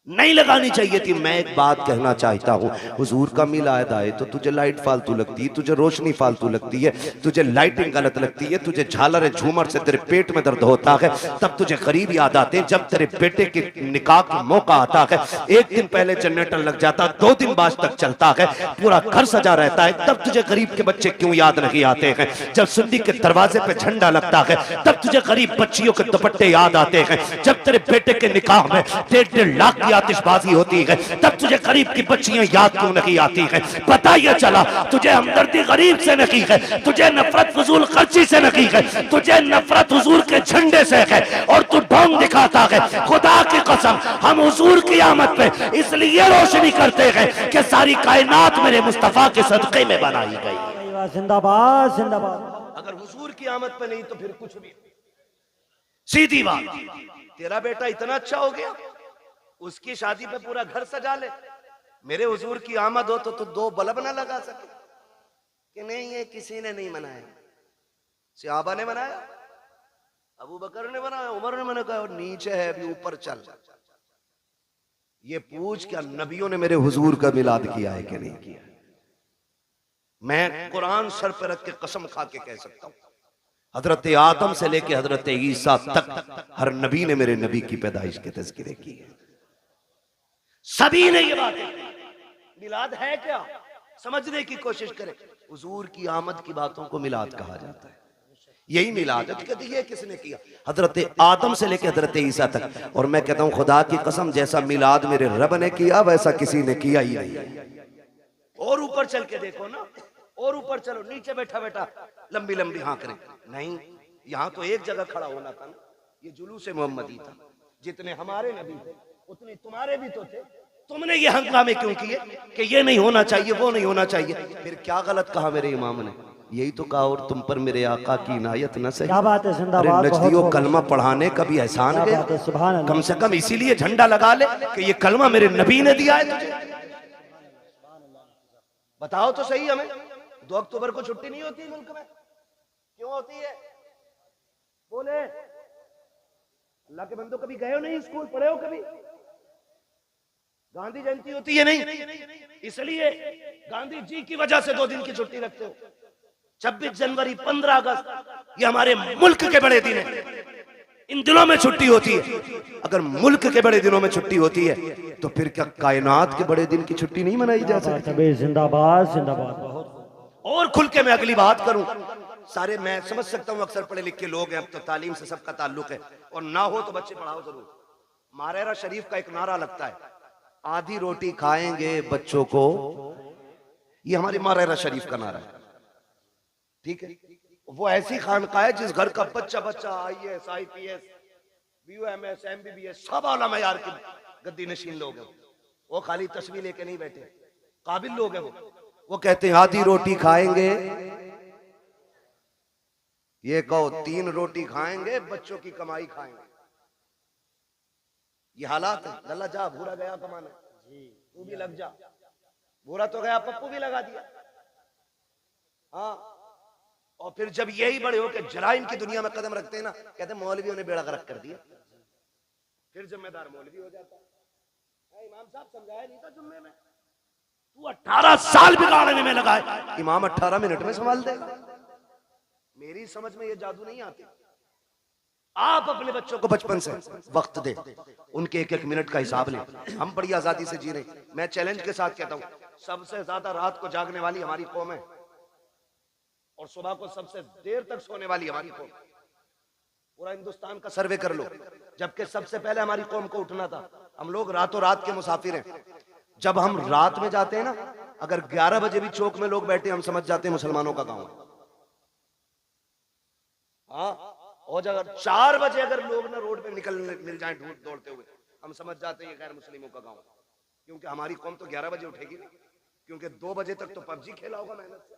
नहीं लगानी चाहिए थी। मैं एक बात कहना चाहता हूँ, हुजूर का मिलाद आए तो तुझे लाइट फालतू लगती है, तुझे रोशनी फालतू लगती है, तुझे लाइटिंग गलत लगती है, तुझे झालर झूमर से तेरे पेट में दर्द होता है, तब तुझे गरीब याद आते हैं। जब तेरे बेटे के निकाह का मौका आता है, 1 दिन पहले जनरेटर लग जाता, 2 दिन बाद तक चलता है, पूरा घर सजा रहता है, तब तुझे गरीब के बच्चे क्यों याद नहीं आते हैं? जब सुन्नी के दरवाजे पे झंडा लगता है, तब तुझे गरीब बच्चियों के दुपट्टे याद आते हैं। जब तेरे बेटे के निकाह में 1.5 लाख की आतिशबाजी होती है, तब तुझे गरीब की बच्चियां याद क्यों नहीं आती है? पता ये चला तुझे हमदर्दी गरीब से नहीं है, तुझे नफरत फजूल खर्ची से नहीं है, तुझे नफरत हुजूर के झंडे से है, और तू ढोंग दिखाता है। खुदा की कसम, हम हुजूर की आमद पे इसलिए रोशनी करते हैं कि सारी कायनात मेरे मुस्तफा के सदक़े में बनाई गई। जिंदाबाद जिंदाबाद। अगर हुजूर की आमद पे नहीं तो फिर कुछ भी। सीधी बात, तेरा बेटा इतना अच्छा हो गया, उसकी शादी पे पूरा घर सजा ले, मेरे हुजूर की आमद हो तो तू 2 बल्ब ना लगा सके कि नहीं ये किसी ने नहीं मनाया, सहाबा ने मनाया, अबू बकर ने बनाया, उमर ने मना, कहा नीचे है अभी ऊपर चल। ये पूछ क्या नबियों ने मेरे हुजूर का मिलाद किया है कि नहीं किया? मैं कुरान सर पे रख के कसम खा के कह सकता हूं, हजरत आदम से लेके हजरत ईसा तक हर नबी ने मेरे नबी की पैदाइश के तज़किरे की है, सभी ने ये बात। मिलाद है क्या, समझने की कोशिश करें। हुजूर की आमद की बातों को मिलाद कहा जाता है, यही मिलाद है। कहते ये किसने किया? हजरत आदम से लेके हजरत ईसा तक। और मैं कहता हूं खुदा की कसम, जैसा मिलाद मेरे रब ने किया वैसा किसी ने किया ही नहीं। और ऊपर चल के देखो ना, और ऊपर चलो, नीचे बैठा बैठा लंबी लंबी हाँ करे नहीं, यहाँ तो एक जगह खड़ा होना था ना। ये जुलूस मोहम्मदी था, जितने हमारे नबी थे उतने तुम्हारे भी तो थे। तुमने ये हंगामे क्यों किए कि ये नहीं होना चाहिए, वो नहीं होना चाहिए? फिर क्या गलत कहा मेरे इमाम ने? यही तो कहा, और तुम पर मेरे आका की इनायत न सही। क्या बात है, अरे जिंदाबाद। नजदियों कलमा पढ़ाने का भी एहसान क्या गया, बात है, सुभान अल्लाह। कम से कम इसीलिए झंडा लगा ले कि ये कलमा मेरे नबी ने दिया है तुझे। बताओ तो सही हमें, 2 अक्टूबर को छुट्टी नहीं होती मुल्क में, क्यों होती है? बोले अल्लाह के बंदो, कभी गए हो नहीं स्कूल, पढ़े हो कभी? गांधी जयंती होती है नहीं, इसलिए गांधी जी की वजह से 2 दिन की छुट्टी रखते हो। 26 जनवरी, 15 अगस्त ये हमारे मुल्क के बड़े दिन है, इन दिनों में छुट्टी होती है। अगर मुल्क के बड़े दिनों में छुट्टी होती है तो फिर क्या कायनात के बड़े दिन की छुट्टी नहीं मनाई जा सकती? जिंदाबाद जिंदाबाद। बहुत और खुल के मैं अगली बात करूं, सारे मैं समझ सकता हूं अक्सर पढ़े लिखे लोग हैं, अब तो तालीम से सबका ताल्लुक है, और ना हो तो बच्चे पढ़ाओ जरूर। मारेरा शरीफ का एक नारा लगता है, आधी रोटी खाएंगे बच्चों को, ये हमारे मारेरा शरीफ का नारा है, ठीक है? वो ऐसी खानकाह है जिस घर का बच्चा बच्चा IAS IPS BUMS MBBS सब आला मयार के गद्दी नशीन लोग हैं, वो खाली तस्वीर लेके नहीं बैठे, काबिल लोग हैं वो कहते हैं आधी रोटी खाएंगे, ये कहो 3 रोटी खाएंगे, बच्चों की कमाई खाएंगे। ये हालात है। लल्ला जा, भूरा गया कमाने, तू भी लग जा। भूरा तो गया, पप्पू भी लगा दिया। हाँ, और फिर जब यही बड़े हो के जराइम की दुनिया में कदम रखते हैं ना, कहते हैं मौलवियों ने बेड़ा गर्क कर दिया, फिर जिम्मेदार मौलवी हो जाता है। इमाम साहब समझाया नहीं था जुम्मे में, तू 18 साल बिगाड़ने में लगा है, इमाम 18 मिनट में संभाल देगा। मेरी समझ में ये जादू नहीं आती। आप अपने बच्चों को बचपन से वक्त दे, उनके 1-1 मिनट का हिसाब लें। हम बड़ी आजादी से जी रहे हैं। मैं चैलेंज के साथ कहता हूं, सबसे ज्यादा रात को जागने वाली हमारी कौम है, और सुबह को सबसे देर तक सोने वाली हमारी कौम। पूरा हिंदुस्तान का सर्वे कर लो, जबकि सबसे पहले हमारी कौम को उठना था। हम लोग रातों रात के मुसाफिर हैं। जब हम रात में जाते हैं ना, अगर 11 बजे भी चौक में लोग बैठे, हम समझ जाते हैं मुसलमानों का गांव है। हाँ, और अगर 4 बजे अगर लोग ना रोड पे निकल मिल जाएं दौड़ते हुए, हम समझ जाते हैं ये गैर मुस्लिमों का गांव है। क्योंकि हमारी कौम तो 11 बजे उठेगी नहीं, क्योंकि 2 बजे तक तो पबजी खेला होगा मेहनत से,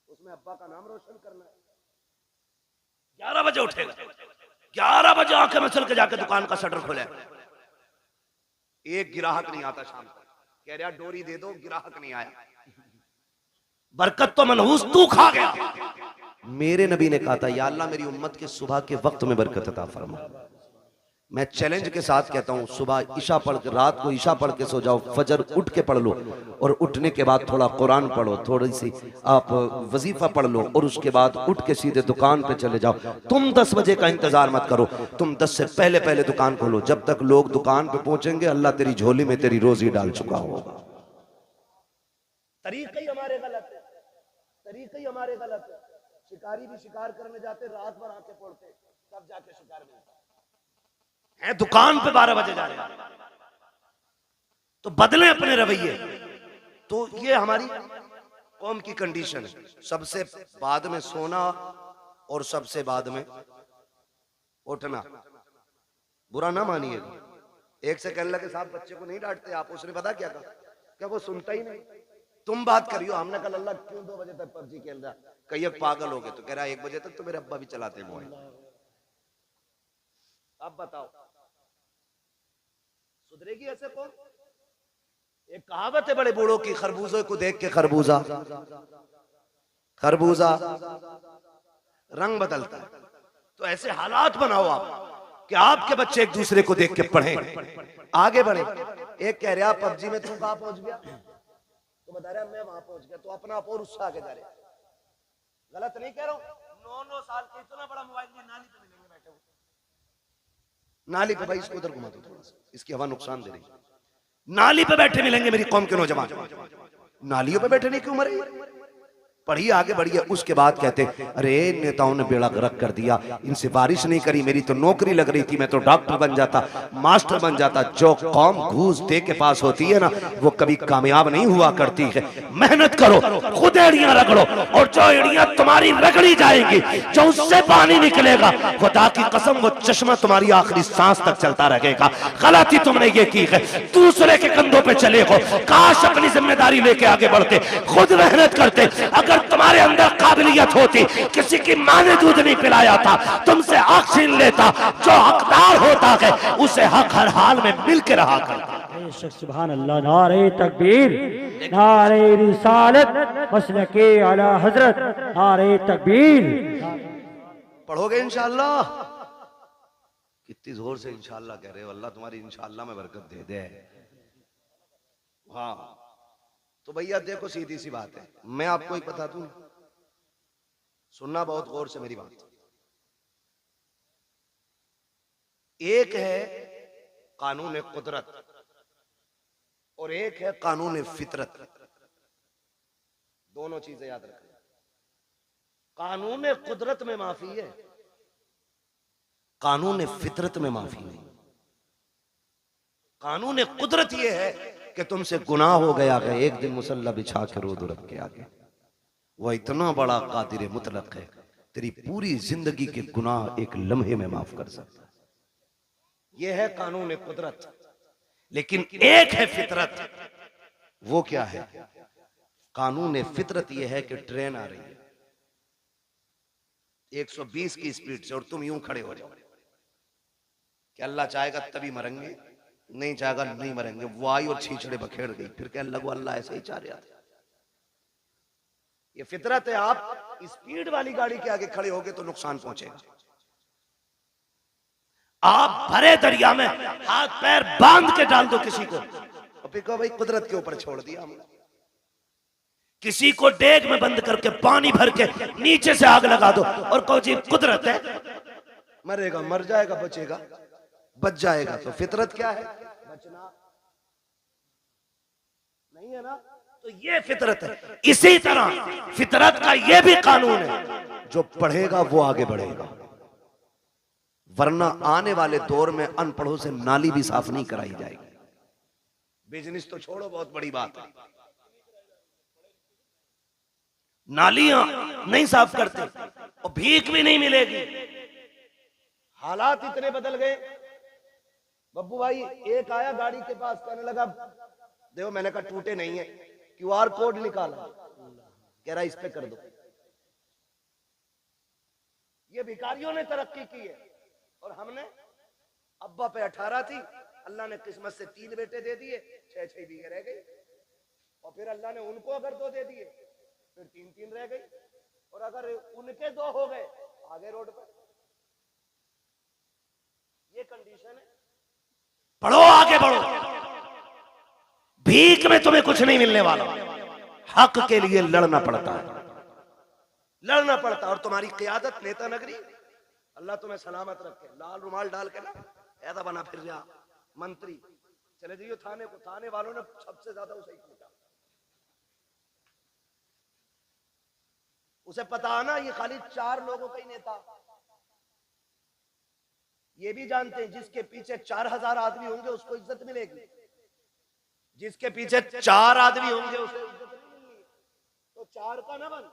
उसमें अब्बा का नाम रोशन करना है। 11 बजे उठेगा, 11 बजे आंखें मसल के जाके दुकान का शटर खोले, एक गिराहक नहीं आता शाम को, कह रहा डोरी दे दो, गिराहक नहीं आया। बरकत तो मनहूस तू खा गया। मेरे नबी ने कहा था, या अल्लाह मेरी उम्मत के सुबह के वक्त में बरकत अता फरमा। मैं चैलेंज के साथ कहता हूं, सुबह ईशा पढ़ के, रात को ईशा पढ़ के सो जाओ, फजर उठ के पढ़ लो, और उठने के बाद थोड़ा कुरान पढ़ो, थोड़ी सी आप वजीफा पढ़ लो, और उसके बाद उठ के सीधे दुकान पे चले जाओ। तुम 10 बजे का इंतजार मत करो, तुम 10 से पहले पहले दुकान खोलो। जब तक लोग दुकान पे पहुंचेंगे, अल्लाह तेरी झोली में तेरी रोजी डाल चुका होगा। तरीके ही हमारे गलत है, तरीके ही हमारे गलत है। शिकारी भी शिकार करने जाते, रात भर आके पड़ते, तब जाके शिकार मिलता है। दुकान पे 12 बजे जा रहे हैं, तो बदले अपने रवैये। तो ये हमारी कौम की कंडीशन है, सबसे बाद में सोना और सबसे बाद में उठना। बुरा ना मानिएगा, एक से कहने लगे साहब बच्चे को नहीं डांटते आप, उसने पता क्या कहा, क्या वो सुनता ही नहीं। तुम बात करियो, हमने कहा अल्लाह क्यों 2 बजे तक पबजी खेल रहा, कहीं पागल हो गए, तो कह रहा 1 बजे तक तो मेरे अब्बा भी चलाते मोबाइल। अब बताओ सुधरेगी ऐसे कौन? एक कहावत है बड़े बूढ़ों की, खरबूजे को देख के खरबूजा रंग बदलता है। तो ऐसे हालात बनाओ आप कि आपके बच्चे एक दूसरे को देख के पढ़ें, आगे बढ़े। एक कह रहा पबजी में तू कहां पहुंच गया, तो बता रहा मैं वहां पहुंच गया, तो अपना आप और उससे आगे जा रहे। गलत नहीं कह रहा हूं। 9-9 साल के इतना बड़ा मोबाइल लिए नाली पे मिलेंगे बैठे हुए, नाली पे। भाई इसको उधर घुमा दो थोड़ा सा, इसकी हवा नुकसान दे रही। नाली पे बैठे मिलेंगे मेरी कौम के नौजवान, नालियों पे बैठने की उम्र है। पढ़िए, आगे बढ़िए। उसके बाद कहते अरे नेताओं ने बेड़ा गर्क कर दिया, इनसे बारिश नहीं करी, मेरी तो नौकरी लग रही थी, मैं तो डॉक्टर बन जाता, मास्टर बन जाता। जो कौम घूस दे के पास होती है ना, वो कभी कामयाब नहीं हुआ करती है। मेहनत करो, खुद एड़ियां रगड़ो, और जो एड़ियां तुम्हारी रगड़ी जाएंगी, जो उससे पानी निकलेगा, खुदा की कसम वो चश्मा तुम्हारी आखिरी सांस तक चलता रहेगा। गलती तुमने ये की है, दूसरे के कंधों पे चले हो। काश अपनी जिम्मेदारी लेके आगे बढ़ते, खुद मेहनत करते। अगर तुम्हारे अंदर काबिलियत होती, किसी की माँ ने दूध नहीं पिलाया था, तुमसे हक छीन लेता, जो हकदार होता है उसे हक हर हाल में मिल के रहा करता। बेशक सुभान अल्लाह। नारे तकबीर, नारे रिसालत, मसलके आला हजरत, नारे तकबीर। पढ़ोगे इंशाअल्लाह? कितनी जोर से इंशाअल्लाह कह रहे हो, अल्लाह तुम्हारी इंशाअल्लाह में बरकत दे दे। हाँ तो भैया देखो, सीधी सी बात है, मैं आपको एक बता दूं, सुनना बहुत गौर से मेरी बात। एक है कानून कुदरत और एक है कानून फितरत। दोनों चीजें याद रखें। कानून कुदरत में माफी है, कानून फितरत में माफी नहीं। कानून कुदरत यह है कि तुमसे गुनाह हो गया है, एक दिन मुसल्ला बिछा के रो दो रब के आगे। वह इतना बड़ा कादिर मुतलक है, तेरी पूरी जिंदगी के गुनाह एक लम्हे में माफ कर सकता है। यह है कानून कुदरत। लेकिन एक है फितरत। वो क्या है? कानून फितरत यह है कि ट्रेन आ रही है 120 की स्पीड से और तुम यूं खड़े हो जाओ कि अल्लाह चाहेगा तभी मरेंगे, नहीं चाहेगा नहीं मरेंगे। वो आई और छींचड़े बखेड़ गई, फिर कहने लगो अल्लाह ऐसे ही चाह रहा था। ये फितरत है। आप स्पीड वाली गाड़ी के आगे खड़े होगे तो नुकसान पहुंचेगा। आप भरे दरिया में हाथ पैर बांध के डाल दो किसी को, और फिर कहो भाई कुदरत के ऊपर छोड़ दिया हमने। किसी को डेग में बंद करके पानी भर के नीचे से आग लगा दो और कहो जी कुदरत है। मरेगा, मर जाएगा, बचेगा, बच जाएगा। तो फितरत क्या है? बचना नहीं है ना, तो ये फितरत है। इसी तरह फितरत का ये भी कानून है, जो पढ़ेगा वो आगे बढ़ेगा, वरना आने वाले दौर में अनपढ़ों से नाली भी साफ नहीं कराई जाएगी। बिजनेस तो छोड़ो, बहुत बड़ी बात है, नालियां नहीं साफ करते और भीख भी नहीं मिलेगी। हालात इतने बदल गए। बब्बू भाई एक आया गाड़ी के पास, कहने लगा देखो, मैंने कहा टूटे नहीं है, QR कोड निकाला, कह रहा इस पे कर दो। ये भिखारियों ने तरक्की की है और हमने, अब्बा पे 18 थी, अल्लाह ने किस्मत से 3 बेटे दे दिए, 6-6 बीघे रह गई। और फिर अल्लाह ने उनको अगर 2 दे दिए, फिर 3-3 रह गई। और अगर उनके 2 हो गए, आगे रोड पर। ये कंडीशन है। पढ़ो, आगे बढ़ो। भीख में तुम्हें कुछ नहीं मिलने वाला। हक के लिए लड़ना पड़ता है, लड़ना पड़ता है। और तुम्हारी क़ियादत, नेता नगरी, अल्लाह तुम्हें सलामत रखे। लाल रुमाल डाल के ना ऐसा बना फिर जा मंत्री, चले जाइए थाने को। थाने वालों ने सबसे ज्यादा उसे ही कूटा। उसे पता है ना ये खाली 4 लोगों का ही नेता। ये भी जानते हैं जिसके पीछे 4000 आदमी होंगे उसको इज्जत मिलेगी, जिसके पीछे 4 आदमी होंगे उसे इज्जत नहीं मिलेगी। तो 4 का ना बन,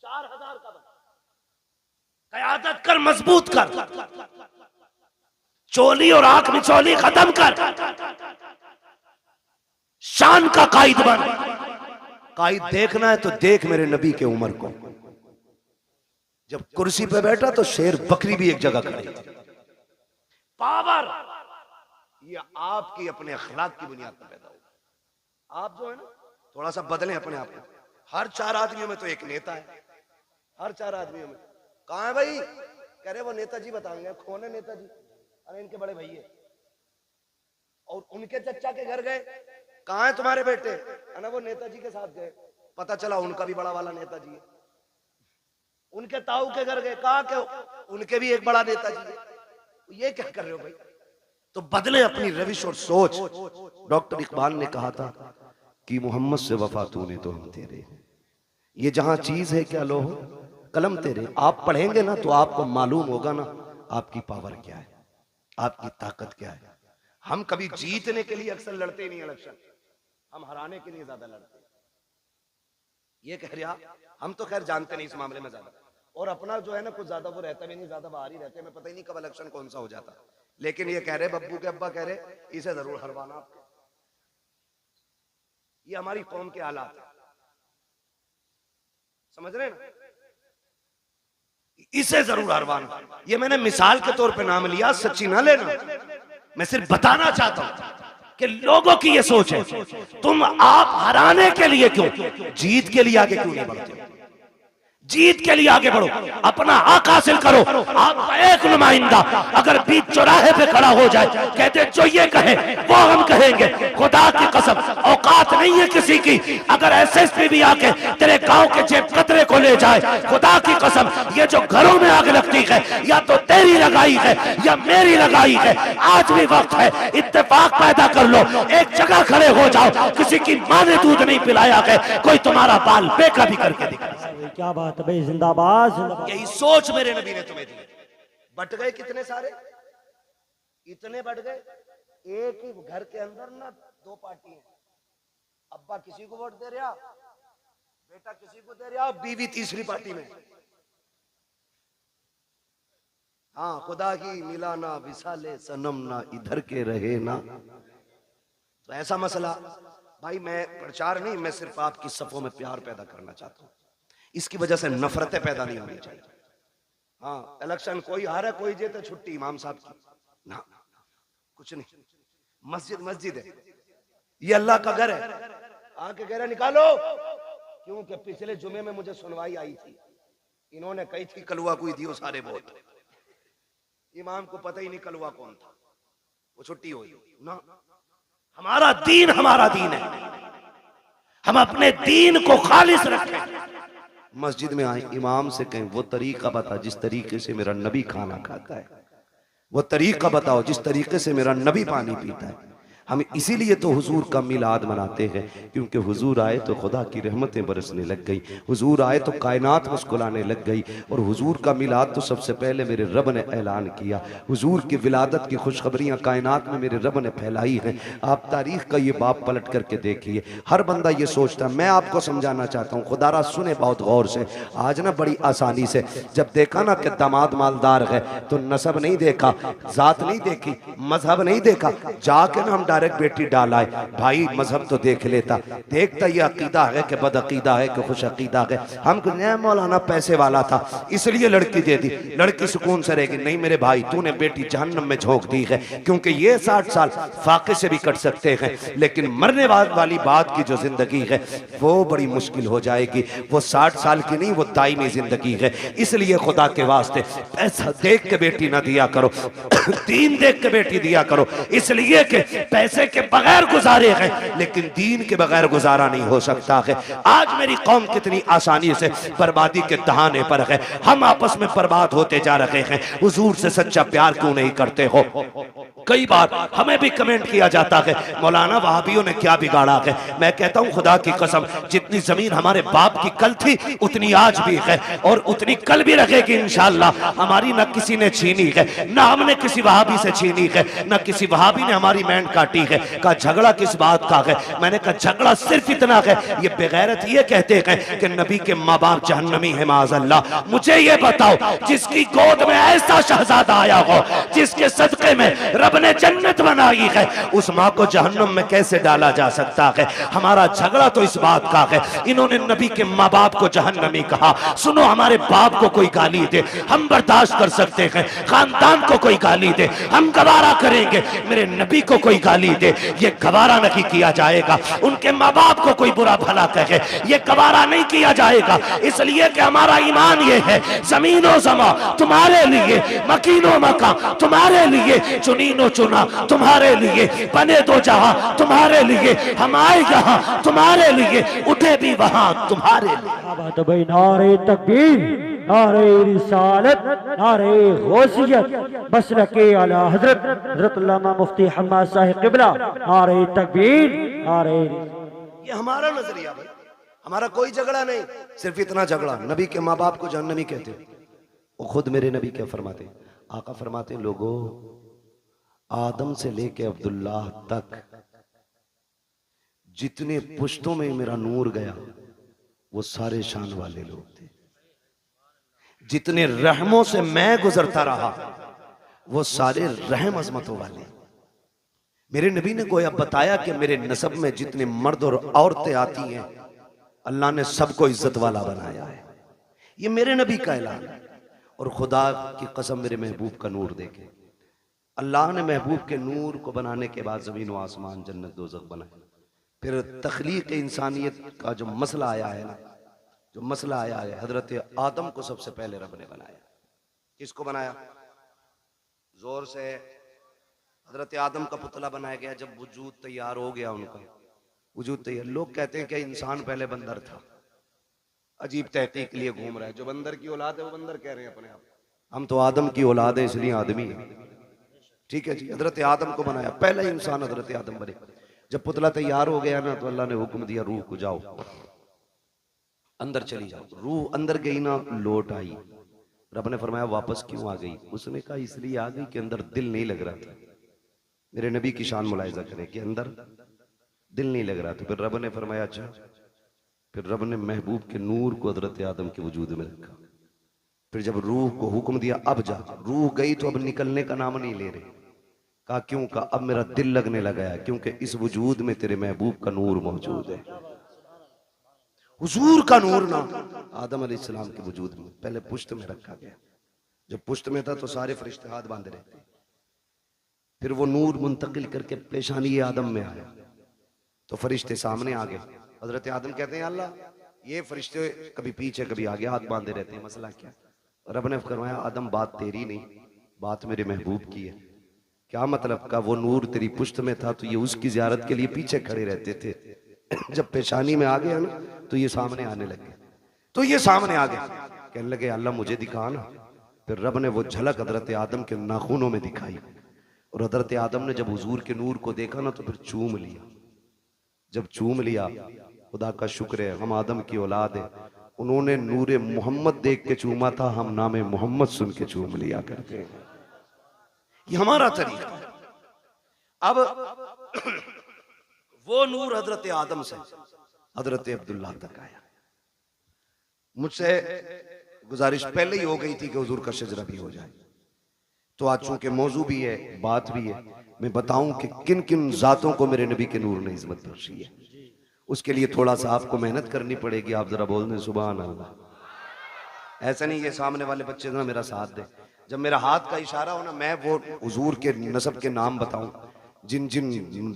4000 का बन। क़यादत कर, मजबूत कर, चोली और आंख में चोली खत्म कर, शान का कायद बन। कायद देखना है तो देख मेरे नबी के उमर को। जब कुर्सी पे बैठा तो शेर बकरी भी एक जगह खड़ी। पावर ये आपकी अपने अखलाक की बुनियाद पर पैदा होगा। आप जो है ना थोड़ा सा बदलें अपने आप को। हर 4 आदमियों में तो एक नेता है, हर 4 आदमियों में। कहाँ है भाई? कह रहे वो नेताजी बताएंगे। कौन है नेताजी? अरे इनके बड़े भैया। और उनके चचा के घर गए, कहाँ है तुम्हारे बेटे? है ना वो नेताजी के साथ गए, पता चला उनका भी बड़ा वाला नेताजी है। उनके ताऊ के घर गए, कहा के उनके भी एक बड़ा नेताजी है। ये क्या कर रहे हो भाई? तो बदले अपनी रविश और सोच। डॉक्टर इकबाल ने कहा था कि मोहम्मद से वफा तूने तो हम तेरे, ये जहां चीज है क्या लो कलम तेरे। आप पढ़ेंगे ना तो आपको मालूम होगा ना आपकी पावर क्या है, आपकी ताकत क्या है। हम कभी जीतने के लिए अक्सर लड़ते ही नहीं इलेक्शन, हम हराने के लिए ज्यादा लड़ते हैं। ये कह रहे आप, हम तो खैर जानते नहीं इस मामले में ज्यादा, और अपना जो है ना कुछ ज्यादा वो रहता भी नहीं, ज्यादा बाहर ही रहते हैं। मैं पता ही नहीं कब इलेक्शन कौन सा हो जाता। लेकिन ये कह रहे बब्बू के अब्बा कह रहे इसे जरूर हरवाना आपके। ये हमारी कौम के हालात है। समझ रहे हैं ना? इसे जरूर हरवान, ये मैंने मिसाल के तौर पे नाम लिया, सच्ची ना लेना, मैं सिर्फ बताना चाहता हूं कि लोगों की ये सोच है तुम आप हराने के लिए क्यों, जीत के लिए आगे क्यों नहीं बढ़ते हो? जीत के लिए आगे बढ़ो, अपना हक हासिल करो। आपका एक नुमाइंदा अगर बीच चौराहे पे खड़ा हो जाए, कहते जो ये कहे वो हम कहेंगे, खुदा की कसम औकात नहीं है किसी की। अगर एसएसपी भी आके तेरे गांव के जेब कतरे को ले जाए, खुदा की कसम ये जो घरों में आग लगती है या तो तेरी लगाई है या मेरी लगाई है, आज भी वक्त है, इत्तेफाक पैदा कर लो, एक जगह खड़े हो जाओ। किसी की माँ ने दूध नहीं पिलाया है, कोई तुम्हारा बाल बेका भी करके दिखा। क्या बात है भाई, जिंदाबाद जिंदाबाद। यही सोच मेरे नबी ने तुम्हें दी। बट गए कितने सारे, इतने बढ़ गए, एक ही घर के अंदर ना दो पार्टी है, अब्बा किसी को वोट दे रहा, बेटा किसी को दे रहा, बीवी तीसरी पार्टी में। हाँ, खुदा की मिला ना विसाले सनम ना इधर के रहे ना, तो ऐसा मसला। भाई मैं प्रचार नहीं, मैं सिर्फ आपकी सफों में प्यार पैदा करना चाहता हूं, इसकी वजह से नफरतें पैदा नहीं होनी चाहिए। हाँ, इलेक्शन कोई हारे कोई जीते, छुट्टी इमाम साहब की ना, कुछ नहीं। मस्जिद मस्जिद है, ये अल्लाह का घर है, आके कह रहे निकालो, क्योंकि पिछले जुमे में मुझे सुनवाई आई थी, इन्होंने कही थी कलुआ कोई दियो सारे वोट, इमाम को पता ही नहीं कलुआ कौन था, वो छुट्टी हुई ना। हमारा दीन है, हम अपने दीन को खालिस रखें। मस्जिद में आए, इमाम से कहें वो तरीका बता जिस तरीके से मेरा नबी खाना खाता है, वो तरीका बताओ जिस तरीके से मेरा नबी पानी पीता है। हम इसीलिए तो हुजूर का मिलाद मनाते हैं, क्योंकि हुजूर आए तो खुदा की रहमतें बरसने लग गई, हुजूर आए तो कायनात मुस्कुराने लग गई। और हुजूर का मिलाद तो सबसे पहले मेरे रब ने ऐलान किया, हुजूर की विलादत की खुशखबरियाँ कायनात में मेरे रब ने फैलाई हैं। आप तारीख का ये बाप पलट करके देखिए, हर बंदा ये सोचता है, मैं आपको समझाना चाहता हूँ, खुदारा सुने बहुत गौर से। आज ना बड़ी आसानी से जब देखा ना कि दामाद मालदार है तो नसब नहीं देखा, जात नहीं देखी, मजहब नहीं देखा, जाके ना हम डायरेक्ट बेटी डाला है। भाई मजहब तो देख लेता, देखता ये अकीदा है कि बद अकीदा है कि खुश अकीदा है। हम नया मौलाना पैसे वाला था इसलिए लड़की दे दी, लड़की सुकून से रहेगी। नहीं मेरे भाई, तूने बेटी जहन्नम में झोंक दी है, क्योंकि ये 60 साल फाके से भी कट सकते हैं, लेकिन मरने वाली बात की जो जिंदगी है वो बड़ी मुश्किल हो जाएगी। वो 60 साल की नहीं, वो दायमी जिंदगी है। इसलिए खुदा के वास्ते पैसा देख के बेटी ना दिया करो, दीन देख के बेटी दिया करो, इसलिए कि पैसे के बगैर गुजारे हैं, लेकिन दीन के बगैर गुजारा नहीं हो सकता है। आज मेरी कौम कितनी आसानी से बर्बादी के दहाने पर है, हम आपस में बर्बाद होते जा रहे हैं। हुजूर से सच्चा प्यार क्यों नहीं करते हो? कई बार हमें भी कमेंट किया जाता है, मौलाना वहाबियों ने क्या बिगाड़ा है। मैं कहता हूं खुदा की कसम, जितनी जमीन हमारे बाप की कल थी उतनी आज भी है और उतनी कल भी रहेगी इंशाअल्लाह। हमारी न किसी ने छीनी है, न हमने किसी वहाबी से छीनी है, न किसी वहाबी ने हमारी बैंड काटी है। का झगड़ा किस बात का है? मैंने कहा झगड़ा सिर्फ इतना है, ये बेगैरत ये कहते हैं कि नबी के माँ बाप जहन्नमी है माज़अल्लाह। मुझे ये बताओ, जिसकी गोद में ऐसा शहजादा आया हो, जिसके सदके में रब ने जन्नत बनाई है, उस माँ को जहन्नम में कैसे डाला जा सकता है? हमारा झगड़ा तो इस बात का है, इन्होंने नबी के माँ बाप को जहन्नमी कहा। सुनो, हमारे बाप को कोई गाली दे हम बर्दाश्त कर सकते हैं, खानदान को कोई गाली दे हम गवारा करेंगे, मेरे नबी को कोई गाली दे ये गवारा नहीं किया जाएगा। उनके माँ बाप को कोई बुरा भला कहे ये गवारा नहीं किया जाएगा, इसलिए कि हमारा ईमान ये है, जमीनो जमा तुम्हारे लिए, मकीनो मका तुम्हारे लिए, चुनीनो चुना तुम्हारे लिए, बने दो जहां तुम्हारे लिए, हम आए यहाँ तुम्हारे लिए, उठे भी वहां तुम्हारे लिए। भाई नारे तकबीर, नारे रिसालत, नारे गौसियत, मसलके आला हजरत हजरत अल्लामा मुफ्ती हम्माद साहिब किबला, नारे तकबीर, नारे। ये हमारा नजरिया भाई, हमारा कोई झगड़ा नहीं, सिर्फ इतना झगड़ा नबी के माँ बाप को जहन्नमी कहते। वो खुद मेरे नबी क्या फरमाते? आका फरमाते, लोगों आदम से लेके अब्दुल्लाह तक जितने पुश्तों में मेरा नूर गया वो सारे शान वाले लोग थे। जितने रहमों से मैं गुजरता रहा वो सारे रहम अजमतों वाले। मेरे नबी ने गोया बताया कि मेरे नसब में जितने मर्द और औरतें आती हैं अल्लाह ने सबको इज्जत वाला बनाया है। ये मेरे नबी का ऐलान है। और खुदा की कसम मेरे महबूब का नूर देखे, अल्लाह ने महबूब के नूर को बनाने के बाद ज़मीन व आसमान, जन्नत दोज़ख बनाए। फिर तख्लीक इंसानियत का जो मसला आया है ना, जो मसला आया है, हजरत आदम को सबसे पहले रब ने बनाया। किसको बनाया? जोर से। हजरत आदम का पुतला बनाया गया। जब वजूद तैयार हो गया, उनका वजूद तैयार, लोग कहते हैं कि इंसान पहले बंदर था। अजीब तहकीक के लिए घूम रहा है। जो बंदर की औलाद है वो बंदर कह रहे हैं अपने आप। हम तो आदम की औलाद है, इसलिए आदमी है। ठीक है जी। हजरत आदम को बनाया, पहला इंसान हजरत आदम बने। जब पुतला तैयार हो गया ना, तो अल्लाह ने हुक्म दिया, रूह को जाओ अंदर चली जाओ। रूह अंदर गई ना, लौट आई। रब ने फरमाया वापस क्यों आ गई? उसने कहा इसलिए आ गई कि अंदर दिल नहीं लग रहा था। मेरे नबी की शान मुलाहिजा करें कि अंदर दिल नहीं लग रहा था। फिर रब ने फरमाया अच्छा। फिर रब ने महबूब के नूर को हजरत आदम के वजूद में रखा। फिर जब रूह को हुक्म दिया अब जा, रूह गई तो अब निकलने का नाम नहीं ले रहे। कहा क्यों? कहा अब मेरा दिल लगने लगा है, क्योंकि इस वजूद में तेरे महबूब का नूर मौजूद है। हुजूर का नूर ना आदम अलैहिस्सलाम के वजूद में पहले पुश्त में रखा गया। जब पुश्त में था तो सारे फरिश्ते हाथ बांधे रहते। फिर वो नूर मुंतकिल करके पेशानी आदम में आया तो फरिश्ते सामने आ गए। हजरत आदम कहते हैं अल्लाह, ये फरिश्ते कभी पीछे कभी आगे हाथ बांधे रहते हैं, मसला क्या? रब ने फरमाया आदम बात तेरी नहीं, बात मेरे महबूब की है। क्या मतलब? का वो नूर तेरी पुश्त में था तो ये उसकी ज़ियारत के लिए पीछे खड़े रहते थे। जब पेशानी में आ गया ना तो ये सामने आने लगे। तो ये सामने आ गए, कहने लगे अल्लाह मुझे दिखा ना। फिर रब ने वो झलक हजरत आदम के नाखूनों में दिखाई। और हजरत आदम ने जब हुजूर के नूर को देखा ना तो फिर चूम लिया। जब चूम लिया, खुदा का शुक्र है हम आदम की औलाद है। उन्होंने नूरे मोहम्मद देख के चूमा था, हम नामे मोहम्मद सुन के चूम लिया करते हैं। ये हमारा तरीका। अब वो नूर हजरत आदम से हजरत अब्दुल्लाह तक आया। मुझसे गुजारिश पहले ही हो गई थी कि हुजूर का शजरा भी हो जाए, तो आज चूंकि मौजू भी है, बात भी है, मैं बताऊं कि किन किन जातों को मेरे नबी के नूर ने इज्जत बख्शी है। उसके लिए थोड़ा सा आपको मेहनत करनी पड़ेगी। आप जरा बोल दें सुभान अल्लाह। ऐसा नहीं ये सामने वाले बच्चे ना मेरा साथ दे। जब मेरा हाथ का इशारा हो ना, मैं वो हुजूर के नसब के नाम बताऊं जिन जिन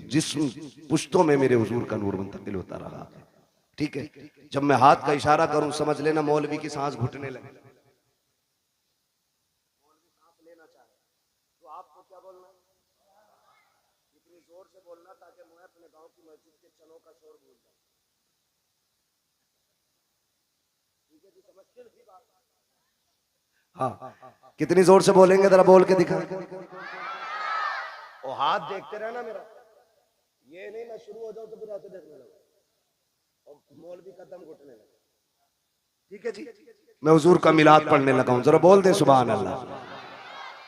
जिस्म पुश्तों में मेरे हुजूर का नूर मुंतकिल होता रहा है। ठीक है, जब मैं हाथ का इशारा करूं समझ लेना मौलवी की सांस घुटने लगे। तो आपको क्या बोलना है? इतनी जोर से बोलना ताकि मैं अपने गांव की मस्जिद के चनों का शोर भूल जाऊं। ठीक है जी, समझते हैं बात? हाँ, कितनी जोर से बोलेंगे जरा बोल के दिखा। और हाथ देखते रहना मेरा, ये नहीं मैं शुरू हो जाऊं तो फिर ऐसे देखने लगा और मौलवी कदम घुटने लगा। ठीक है जी, मैं हुजूर का मिलाद पढ़ने लगा हूं, जरा बोल दे सुभान अल्लाह।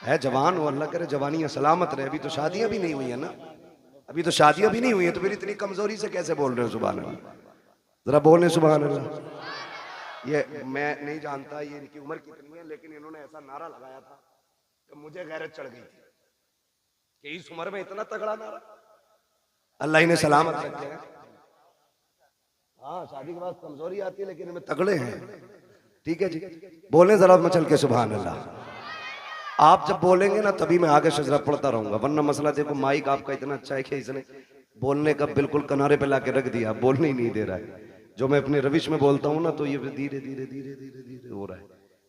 है जवान हो, अल्लाह करे जवानियां सलामत रहे। अभी तो शादियां भी नहीं हुई है ना, अभी तो शादियां भी नहीं हुई है, तो फिर इतनी कमजोरी से कैसे बोल रहे हो सुभान अल्लाह? जरा बोले सुभान अल्लाह। ये मैं नहीं जानता ये इनकी उम्र कितनी है, लेकिन इन्होंने ऐसा नारा लगाया था कि मुझे गैरत चढ़ गई थी कि इस उम्र में इतना तगड़ा नारा। अल्लाह इन्हें सलामत रखे। हाँ, शादी के बाद कमजोरी आती है लेकिन इनमें तगड़े हैं। ठीक है जी, बोले जरा मचल के सुभान अल्लाह। आप जब बोलेंगे ना तभी मैं आगे शजरा पढ़ता रहूंगा, वरना मसला देखो माइक आपका इतना अच्छा है कि इसने बोलने का बिल्कुल किनारे पे लाके रख दिया, बोलने ही नहीं दे रहा है। जो मैं अपने रविश में बोलता हूँ ना तो ये धीरे धीरे धीरे धीरे धीरे हो रहा है।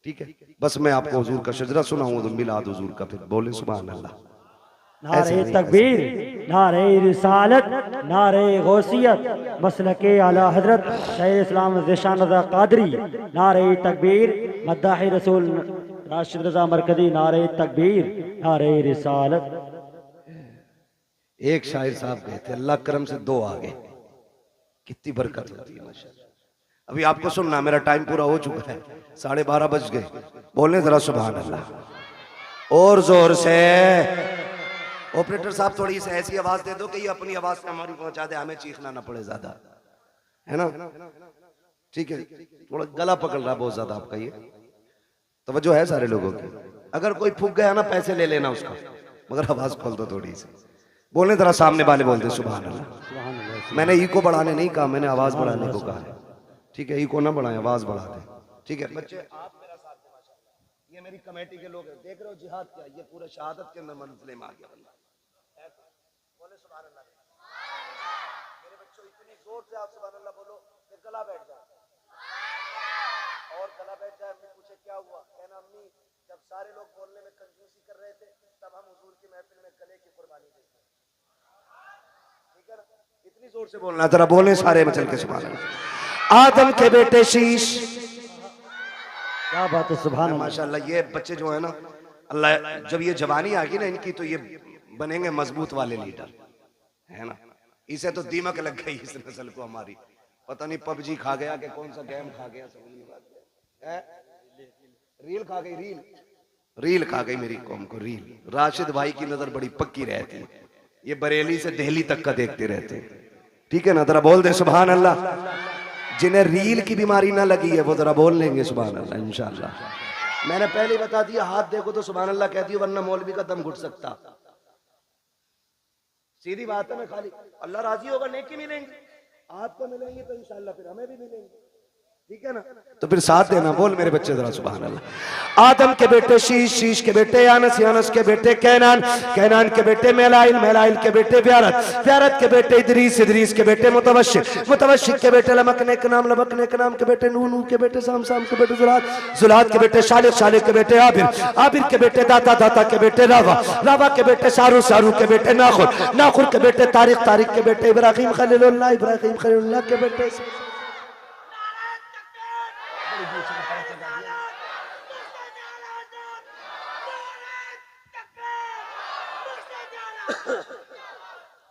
ठीक है, बस मैं आपको हुजूर का शजरा सुनाऊंगा तो मिलाद हुजूर का, फिर बोले सुभान अल्लाह। नारे तकबीर, नारे रिसालत, नारे गौसियत, मसलके आला हजरत शाह इस्लाम ज़िशान रज़ा क़ादरी, नारे तकबीर, मद्दाह रसूल राशिद रज़ा मरकज़ी, नारे तकबीर, नारे रिसालत। एक शायर साहब गए थे, अल्लाह करम से दो आ गए। कितनी बरकत होती है माशाअल्लाह। अभी आपको सुनना, मेरा टाइम पूरा हो चुका है, 12:30 बज गए। बोलने जरा सुभान अल्लाह और जोर से। ऑपरेटर साहब थोड़ी सी ऐसी आवाज दे दो कि ये अपनी आवाज से हमारी पहुंचा दे, हमें चीखना ना पड़े ज्यादा, है ना? ठीक है, थोड़ा गला पकड़ रहा बहुत ज्यादा आपका, ये तवज्जो है सारे लोगों की। अगर कोई फूक गया ना पैसे ले लेना उसका, मगर आवाज खोल दो थोड़ी सी। बोलने जरा सामने वाले बोलते सुभान अल्लाह। मैंने ई को बढ़ाने नहीं कहा, मैंने आवाज बढ़ाने को कहा। ठीक है, ई को ना बढ़ाए, आवाज बढ़ा दे। ठीक है बच्चे, आप मेरा साथ दें माशाल्लाह। ये मेरी कमेटी के लोग हैं, देख रहे हो जिहाद क्या, ये पूरा शहादत के अंदर मंजिले में आ गया बंदा। बोले सुभान अल्लाह। मेरे बच्चों इतनी जोर से आप सुभान अल्लाह बोलो कि गला बैठ जाए, और गला बैठ जाए। अम्मी पूछे क्या हुआ, कहना अम्मी जब सारे लोग बोलने में कंजूसी कर रहे थे तब हम हुजूर की महफिल में गले की कुर्बानी देते। ठीक है ना, इतनी जोर से बोलना, जरा बोले सारे में चल के सुभान अल्लाह। आदम के बेटे शीश, क्या बात है, सुभान अल्लाह। माशाल्लाह। ये बच्चे जो है ना, अल्लाह जब ये जवानी आ गई ना इनकी, तो ये बनेंगे मजबूत वाले लीडर, है ना। इसे तो दीमक लग गई इस नस्ल को हमारी, पता नहीं पबजी खा गया कि कौन सा गेम खा गया, समझ नहीं बात है। रील खा गई, रील खा गई मेरी कौम को, रील। राशिद भाई की नजर बड़ी पक्की रहती है, ये बरेली से दिल्ली तक का देखते रहते हैं। ठीक है ना, जरा बोल दे सुभान अल्लाह। जिन्हें रील की बीमारी ना लगी है वो जरा बोल लेंगे सुभान अल्लाह इंशाअल्लाह। मैंने पहले ही बता दिया, हाथ देखो तो सुभान अल्लाह कहती हो, वरना मौलवी का दम घुट सकता। सीधी बात है। मैं खाली अल्लाह राजी होगा नेकी मिलेंगी, आपको मिलेंगी तो इंशाअल्लाह फिर हमें भी मिलेंगी। ठीक है ना, तो फिर साथ देना। बोल मेरे बच्चे जरा सुभान अल्लाह। आदम के बेटे शीश, शीश के बेटे यानस, यानस के बेटे कैनान, कैनान के बेटे मेलाइल, मेलाइल के बेटे व्यारत, व्यारत के बेटे इदरीस, इदरीस के बेटे मुतवशिक, मुतवशिक के बेटे लमकने के नाम, लमकने के नाम के बेटे नूह, नूह के बेटे साम, साम के बेटे जुलाद, जुलाद के बेटे शालिक, शालिक के बेटे आबिर, आबिर के बेटे दाता, दाता के बेटे रावा, रावा के बेटे सारू, सारू के बेटे नाखुर, नाखुर के बेटे तारिक, तारिक के बेटे इब्राहिम खलीलुल्लाह, इब्राहिम खलीलुल्लाह के बेटे।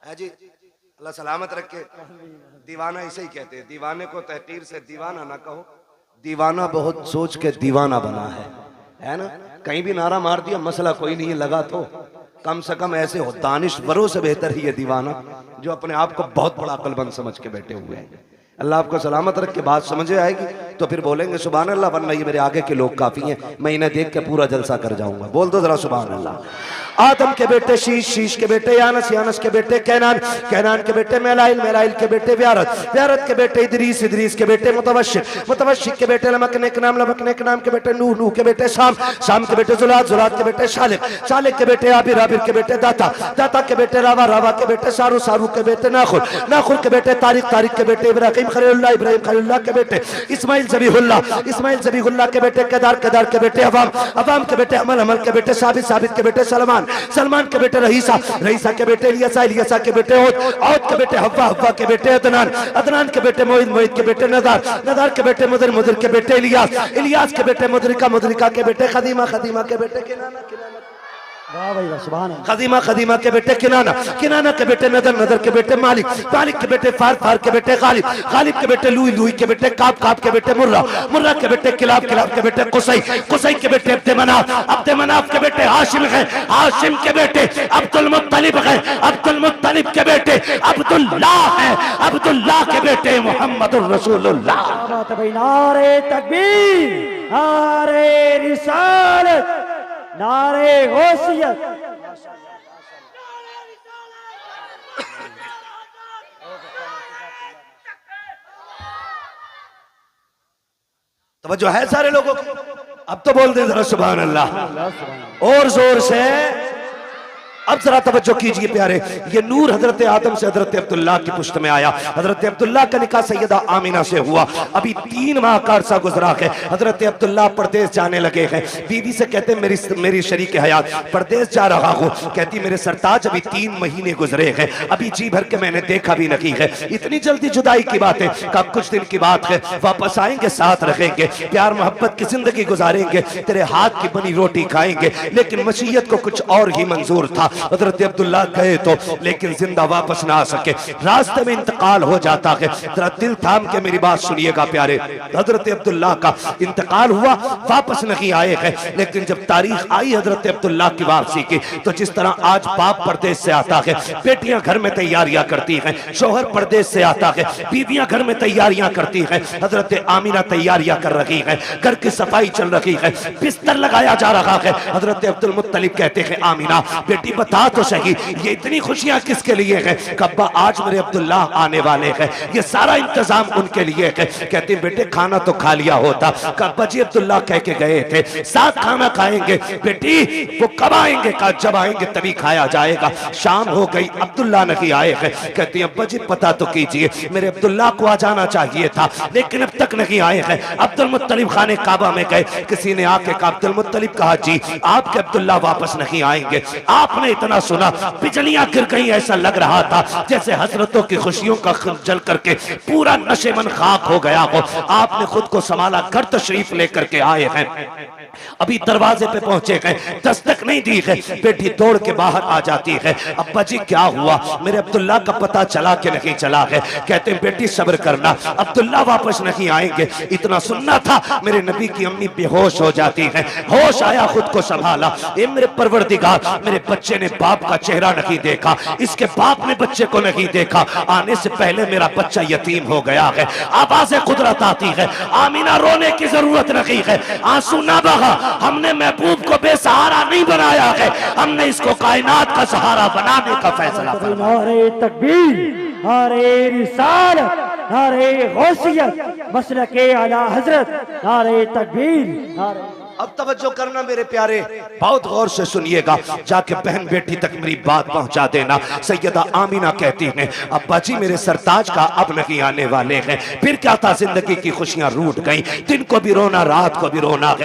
है जी, अल्लाह सलामत रखे। दीवाना इसे ही कहते हैं, दीवाने को तहकीर से दीवाना ना कहो, दीवाना बहुत सोच के दीवाना बना है ना। कहीं भी नारा मार दिया मसला कोई नहीं है, लगा तो कम से कम ऐसे हो। दानिश्वरों से बेहतर ही है दीवाना जो अपने आप को बहुत बड़ा अक्लमंद समझ के बैठे हुए हैं। अल्लाह आपको सलामत रख के बात समझे आएगी तो फिर बोलेंगे सुभान अल्लाह, वरना ये मेरे आगे के लोग काफी हैं, मैं इन्हें देख के पूरा जलसा कर जाऊंगा। बोल दो जरा सुभान अल्लाह। आदम के बेटे शीश, शीश के बेटे यानस, यानस के बेटे कैनान, कैनान के बेटे मेलाइल, मेलाइल के बेटे व्यारत, व्यारत के बेटे इदरीस, इदरीस के बेटे मुतवशिक, मुतवशिक के बेटे लमकने के नाम, लमकने के नाम के बेटे नूह, नूह के बेटे शाम, शाम के बेटे जुलाद, जुलाद के बेटे शालिक, शालिक के बेटे आबिर, आबिर के बेटे दाता, दाता के बेटे रावा, रावा के बेटे सारू, सारू के बेटे नाखुर, नाखुर के बेटे तारिक, तारिक के बेटे इब्राहिम खलीलुल्लाह, इब्राहिम खलीलुल्लाह के बेटे इस्माइल ज़बीहुल्लाह, इस्माइल ज़बीहुल्लाह के बेटे केदार, केदार के बेटे अवाम, अवाम के बेटे अमल, अमल के बेटे साबित, साबित के बेटे सलमान, सलमान के बेटे रहीसा, रहीसा के बेटे इलियासा, इलियासा के बेटे औद, औद के बेटे हव्वा, हव्वा के बेटे अदनान, अदनान के बेटे मोइद, मोइद के बेटे नदार, नदार के बेटे मुदर, मुदर के बेटे इलियास, इलियास के बेटे मुदरिका, मुदरिका के बेटे खदीमा, खदीमा के बेटे किनाना, किनाना वाह भाई वाह, सुभान अल्लाह। खदीमा, खदीमा के बेटे किनाना, किनाना के बेटे नदर, नदर के बेटे मालिक, मालिक के बेटे फार, फार के बेटे गालिब, गालिब के बेटे लुई, लुई के बेटे काब, काब के बेटे मुर्रा, मुर्रा के बेटे किलाब, किलाब के बेटे कुसै, कुसै के बेटे अब्दे मनाफ, अब्दे मनाफ के बेटे हाशिम है, हाशिम के बेटे अब्दुल मुत्तलिब है, अब्दुल मुत्तलिब के बेटे अब्दुल्लाह है, अब्दुल्लाह के बेटे मुहम्मदुर रसूलुल्लाह। क्या बात है भाई, नारे तकबीर, नारे रिसालत, नारे गौसियत। तवज्जो है सारे लोगों की? अब तो बोल दे जरा सुभान अल्लाह और जोर से। अब जरा तवज्जो कीजिए प्यारे, ये नूर हजरत आदम से हजरत अब्दुल्लाह की पुश्त में आया। हजरत अब्दुल्लाह का निकाह सैयदा आमिना से हुआ। अभी 3 माह का अरसा गुजरा है, हजरत अब्दुल्लाह परदेश जाने लगे हैं। बीवी से कहते मेरी शरीक हयात परदेश जा रहा हूँ। कहती मेरे सरताज अभी 3 महीने गुजरे हैं, अभी जी भर के मैंने देखा भी नहीं है, इतनी जल्दी जुदाई की बात है? का कुछ दिन की बात है, वापस आएंगे, साथ रहेंगे, प्यार मोहब्बत की जिंदगी गुजारेंगे, तेरे हाथ की बनी रोटी खाएंगे। लेकिन मसीयत को कुछ और ही मंजूर था। हजरत अब्दुल्लाह गए तो, लेकिन जिंदा वापस ना आ सके, रास्ते में इंतकाल हो जाता है। जरा दिल थाम के मेरी बात सुनिएगा प्यारे, हजरत अब्दुल्लाह का इंतकाल हुआ, वापस नहीं आए हैं। लेकिन जब तारीख आई हजरत अब्दुल्लाह की वापसी की, तो जिस तरह आज बाप परदेश से आता है, बेटियां घर में तैयारियां करती हैं, शोहर परदेश से आता है, बीवियां घर में तैयारियां करती हैं, हजरत आमिना तैयारियां कर रही है, घर की सफाई चल रही है, बिस्तर लगाया जा रहा है। हजरत अब्दुल मुत्तलिब कहते हैं आमिना बेटी बता तो सही ये इतनी खुशियां किसके लिए है? कब्बा आज मेरे अब्दुल्ला आने वाले हैं, ये सारा इंतजाम उनके लिए है। कहते बेटे खाना तो खा लिया होता। कब्बा जी अब्दुल्ला कह के गए थे साथ खाना खाएंगे। बेटी वो कब आएंगे? कहा जब आएंगे तभी खाया जाएगा। शाम हो गई अब्दुल्ला नहीं आए हैं। कहती अब्बा जी पता तो कीजिए मेरे अब्दुल्ला को आ जाना चाहिए था लेकिन अब तक नहीं आए हैं। अब्दुल मुत्तलिब खाने काबा में गए, किसी ने आके कहा अब्दुल मुत्तलिब कहा जी आपके अब्दुल्ला वापस नहीं आएंगे। आपने इतना सुना बिजलियां गिर गई, ऐसा लग रहा था जैसे हजरतों की खुशियों का जल करके पूरा नशेमन खाक हो गया हो। आपने खुद को संभाला, घर तशरीफ लेकर के आए हैं। अभी दरवाजे पे पहुंचे गए, दस्तक नहीं दी है, बेटी दौड़ के बाहर आ जाती है। अब्बा जी क्या हुआ? मेरे अब्दुल्ला का पता चला कि नहीं चला है? कहते हैं बेटी सब्र करना, अब्दुल्ला वापस नहीं आएंगे। इतना सुनना था मेरे नबी की अम्मी बेहोश हो जाती है। होश आया, खुद को संभाला, ए मेरे परवरदिगार मेरे बच्चे ने बाप का चेहरा नहीं देखा, इसके बाप ने बच्चे को नहीं देखा, आने से पहले मेरा बच्चा यतीम हो गया है। आवाज़े कुदरत आती है, आमीना रोने की जरूरत नहीं है, आंसू ना बहा। हमने महबूब को बेसहारा नहीं बनाया है, हमने इसको कायनात का सहारा बनाने का फैसला किया। नारे तकबीर, नारे रिसालत, नारे गौसियत, मसलके आला हजरत, नारे तकबीर, नारे। अब तवज्जो करना मेरे प्यारे, बहुत गौर से सुनिएगा, जाके बहन बेटी तक मेरी बात पहुंचा देना। सैयदा आमीना कहती हैं अब्बा जी मेरे सरताज का अब नहीं आने वाले हैं। फिर क्या था, जिंदगी की खुशियां रूठ गई, दिन को भी रोना रात को भी रोना है।